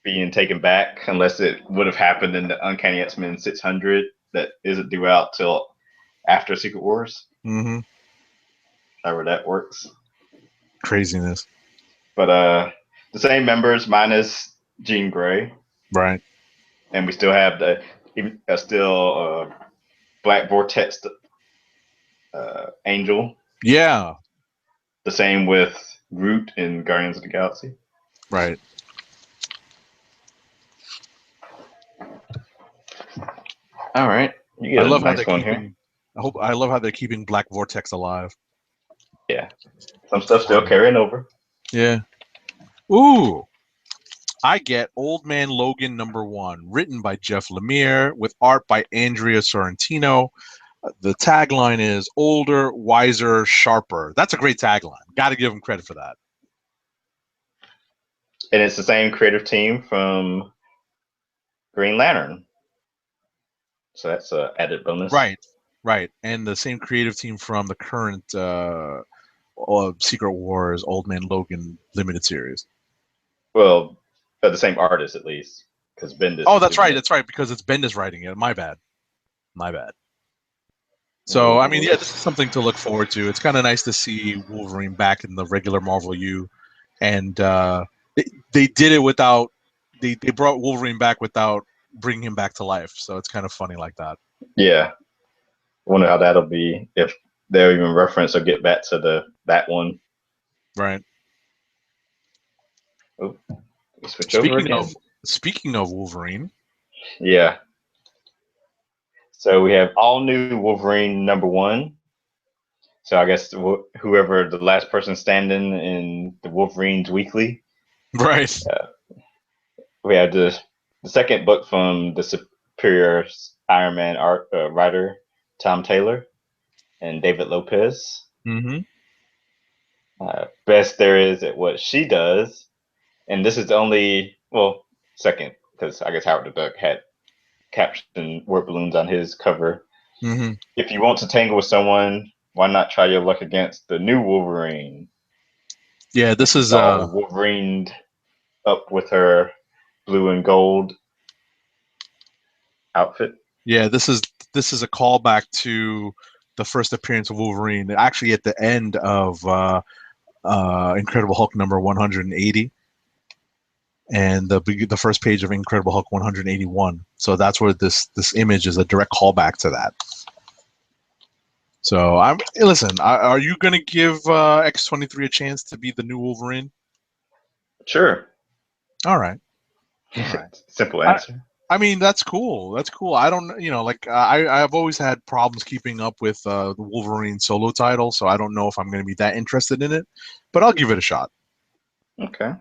[SPEAKER 1] being taken back unless it would have happened in the Uncanny X-Men 600 that isn't due out till after Secret Wars.
[SPEAKER 2] Mm-hmm.
[SPEAKER 1] However that works.
[SPEAKER 2] Craziness.
[SPEAKER 1] But the same members minus Jean Grey,
[SPEAKER 2] Right.
[SPEAKER 1] and we still have the Black Vortex Angel.
[SPEAKER 2] Yeah.
[SPEAKER 1] The same with Groot in Guardians of the Galaxy.
[SPEAKER 2] Right.
[SPEAKER 1] All right, you
[SPEAKER 2] I
[SPEAKER 1] get a
[SPEAKER 2] love how they're
[SPEAKER 1] nice one here.
[SPEAKER 2] keeping. I love how they're keeping Black Vortex alive.
[SPEAKER 1] Yeah, some stuff still carrying over.
[SPEAKER 2] Yeah. Ooh. I get Old Man Logan #1, written by Jeff Lemire with art by Andrea Sorrentino. The tagline is "Older, Wiser, Sharper." That's a great tagline. Got to give him credit for that.
[SPEAKER 1] And it's the same creative team from Green Lantern. So that's an added bonus.
[SPEAKER 2] Right. Right. And the same creative team from the current Secret Wars Old Man Logan limited series.
[SPEAKER 1] Well, the same artist at least, because Bendis
[SPEAKER 2] Oh,
[SPEAKER 1] is
[SPEAKER 2] that's
[SPEAKER 1] doing
[SPEAKER 2] right.
[SPEAKER 1] it.
[SPEAKER 2] That's right, because it's Bendis writing it. My bad. My bad. So, I mean,
[SPEAKER 1] Ooh.
[SPEAKER 2] yeah, this is something to look forward to. It's kind of nice to see Wolverine back in the regular Marvel U, and they did it without they brought Wolverine back without bringing him back to life. So it's kind of funny like that.
[SPEAKER 1] Yeah, wonder how that'll be if they'll even reference or get back to that one.
[SPEAKER 2] Right.
[SPEAKER 1] Oh, we switch over
[SPEAKER 2] Speaking
[SPEAKER 1] again.
[SPEAKER 2] of speaking of Wolverine,
[SPEAKER 1] Yeah. So we have all new Wolverine #1. So I guess whoever the last person standing in the Wolverines Weekly.
[SPEAKER 2] right?
[SPEAKER 1] Uh, we have the second book from the Superior Iron Man art writer Tom Taylor and David Lopez.
[SPEAKER 2] Mm-hmm.
[SPEAKER 1] Best there is at what she does, and this is the only second because I guess Howard the Duck had captioned word balloons on his cover.
[SPEAKER 2] Mm-hmm.
[SPEAKER 1] If you want to tangle with someone, why not try your luck against the new Wolverine?
[SPEAKER 2] Yeah,
[SPEAKER 1] And
[SPEAKER 2] this
[SPEAKER 1] she's
[SPEAKER 2] is
[SPEAKER 1] all Wolverined up with her blue and gold outfit.
[SPEAKER 2] this is a callback to the first appearance of Wolverine. Actually, at the end of Incredible Hulk number 180, and the first page of Incredible Hulk 181. So that's where this image is a direct callback to that. So listen. Are you going to give X-23 a chance to be the new Wolverine?
[SPEAKER 1] Sure.
[SPEAKER 2] All right. All right.
[SPEAKER 1] Simple
[SPEAKER 2] I,
[SPEAKER 1] answer.
[SPEAKER 2] I mean, that's cool. That's cool. I don't, like I've always had problems keeping up with the Wolverine solo title, so I don't know if I'm going to be that interested in it, but I'll give it a shot.
[SPEAKER 1] Okay.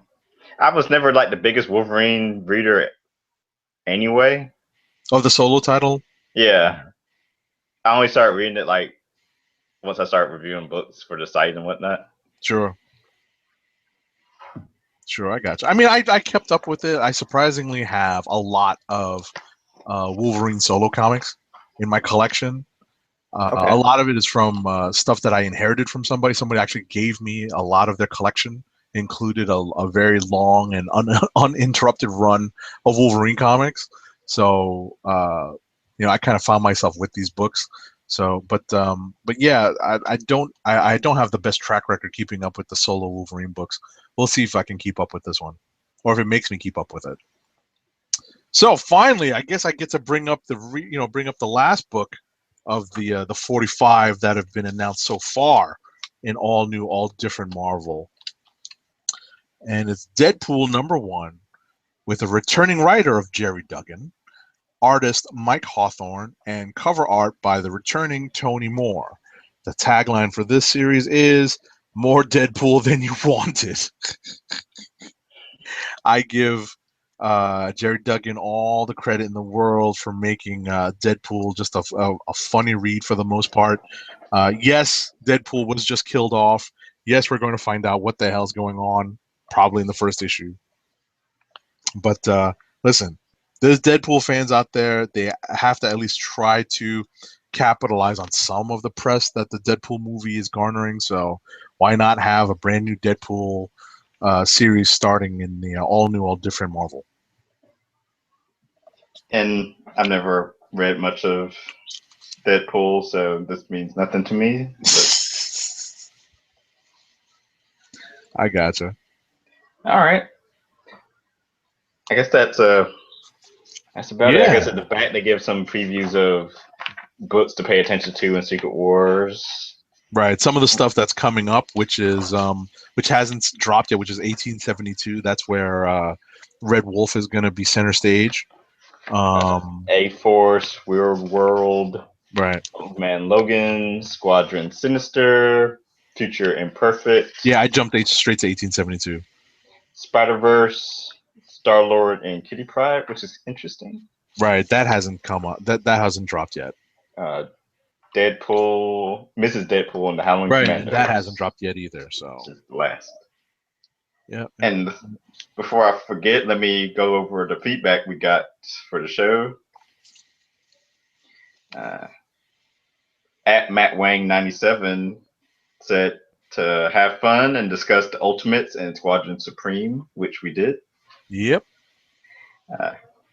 [SPEAKER 1] I was never like the biggest Wolverine reader anyway.
[SPEAKER 2] Oh, the solo title?
[SPEAKER 1] Yeah. I only started reading it like once I started reviewing books for the site and whatnot.
[SPEAKER 2] Sure. Sure, I got you. I mean, I kept up with it. I surprisingly have a lot of Wolverine solo comics in my collection. A
[SPEAKER 1] Okay.
[SPEAKER 2] lot of it is from stuff that I inherited from somebody. Somebody actually gave me a lot of their collection, included a very long and uninterrupted run of Wolverine comics. So, I kind of found myself with these books. So, but yeah, I don't have the best track record keeping up with the solo Wolverine books. We'll see if I can keep up with this one, or if it makes me keep up with it. So finally, I guess I get to bring up the last book of the 45 that have been announced so far in all new, all different Marvel, and it's Deadpool #1 with a returning writer of Jerry Duggan, artist Mike Hawthorne, and cover art by the returning Tony Moore. The tagline for this series is "More Deadpool than you wanted." I give Jerry Duggan all the credit in the world for making Deadpool just a funny read for the most part. Yes, Deadpool was just killed off. Yes, we're going to find out what the hell's going on, probably in the first issue. But listen, there's Deadpool fans out there. They have to at least try to capitalize on some of the press that the Deadpool movie is garnering. So why not have a brand new Deadpool series starting in the all new, all different Marvel?
[SPEAKER 1] And I've never read much of Deadpool, so this means nothing to me. But
[SPEAKER 2] I gotcha.
[SPEAKER 1] all right, I guess that's about it. I guess
[SPEAKER 2] Yeah,
[SPEAKER 1] at the back they give some previews of books to pay attention to in Secret Wars.
[SPEAKER 2] right. Some of the stuff that's coming up, which hasn't dropped yet, which is 1872. That's where Red Wolf is going to be center stage.
[SPEAKER 1] A Force, Weird World,
[SPEAKER 2] Right.
[SPEAKER 1] Old Man Logan, Squadron Sinister, Future Imperfect,
[SPEAKER 2] Yeah, I jumped straight to 1872.
[SPEAKER 1] Spider Verse, Star Lord, and Kitty Pryde, which is interesting.
[SPEAKER 2] Right. That hasn't come up. That hasn't dropped yet.
[SPEAKER 1] Uh, Deadpool, Mrs. Deadpool, and the Howling
[SPEAKER 2] Right, and that
[SPEAKER 1] Commandos,
[SPEAKER 2] hasn't dropped yet either. So
[SPEAKER 1] which is the last.
[SPEAKER 2] yeah, yeah.
[SPEAKER 1] And before I forget, let me go over the feedback we got for the show. Uh, at Matt Wang 97 said to have fun and discuss the Ultimates and Squadron Supreme, which we did.
[SPEAKER 2] Yep.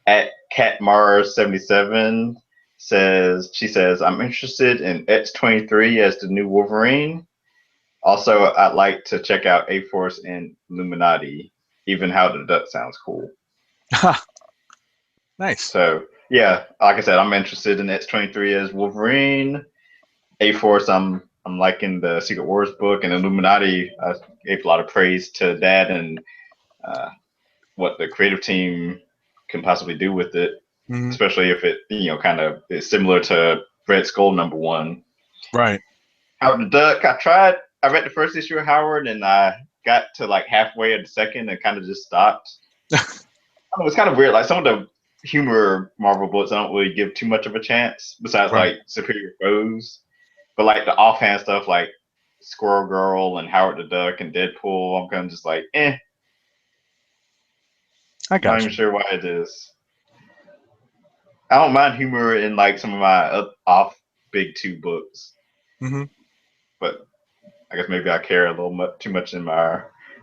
[SPEAKER 1] At CatMars77 says I'm interested in X-23 as the new Wolverine. Also, I'd like to check out A-Force and Illuminati. Even How the Duck sounds cool.
[SPEAKER 2] Nice.
[SPEAKER 1] So yeah, like I said, I'm interested in X-23 as Wolverine. A-Force, I'm liking the Secret Wars book, and Illuminati. I gave a lot of praise to that and what the creative team can possibly do with it, especially if it kind of is similar to Red Skull #1.
[SPEAKER 2] Right.
[SPEAKER 1] Howard the Duck. I read the first issue of Howard, and I got to like halfway of the second and kind of just stopped. It's kind of weird. Like some of the humor Marvel books, I don't really give too much of a chance. Besides like Superior Foes, but like the offhand stuff like Squirrel Girl and Howard the Duck and Deadpool, I'm kind of just like, eh.
[SPEAKER 2] I got
[SPEAKER 1] Not even sure why it is. I don't mind humor in like some of my off big two books, but I guess maybe I care a little too much in my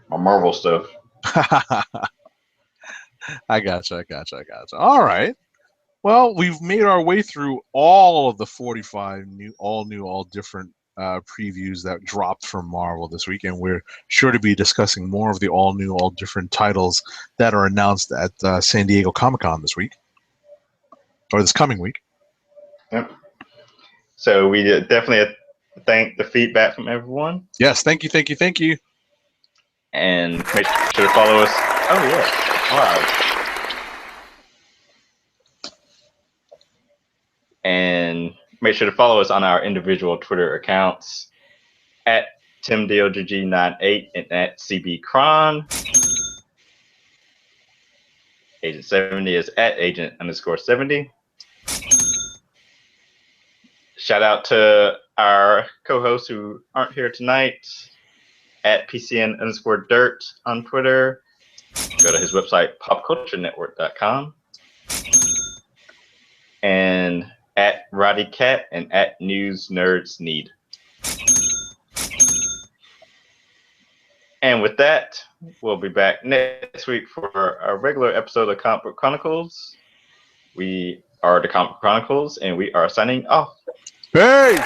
[SPEAKER 1] Marvel stuff.
[SPEAKER 2] I gotcha. All right. Well, we've made our way through all of the 45 all different previews that dropped from Marvel this week, and we're sure to be discussing more of the all new, all different titles that are announced at San Diego Comic-Con this week, or this coming week.
[SPEAKER 1] Yep. So we definitely thank the feedback from everyone.
[SPEAKER 2] Yes, thank you.
[SPEAKER 1] And make sure to follow us. Oh yeah, wow. And make sure to follow us on our individual Twitter accounts at TimDLGG98 and at CBCron. Agent 70 is at Agent_70. Shout out to our co-hosts who aren't here tonight at PCN_dirt on Twitter. Go to his website, popculturenetwork.com. And at Roddy Cat and at News Nerds Need. And with that, we'll be back next week for a regular episode of Comic Book Chronicles. We are the Comic Book Chronicles, and we are signing off.
[SPEAKER 2] Hey!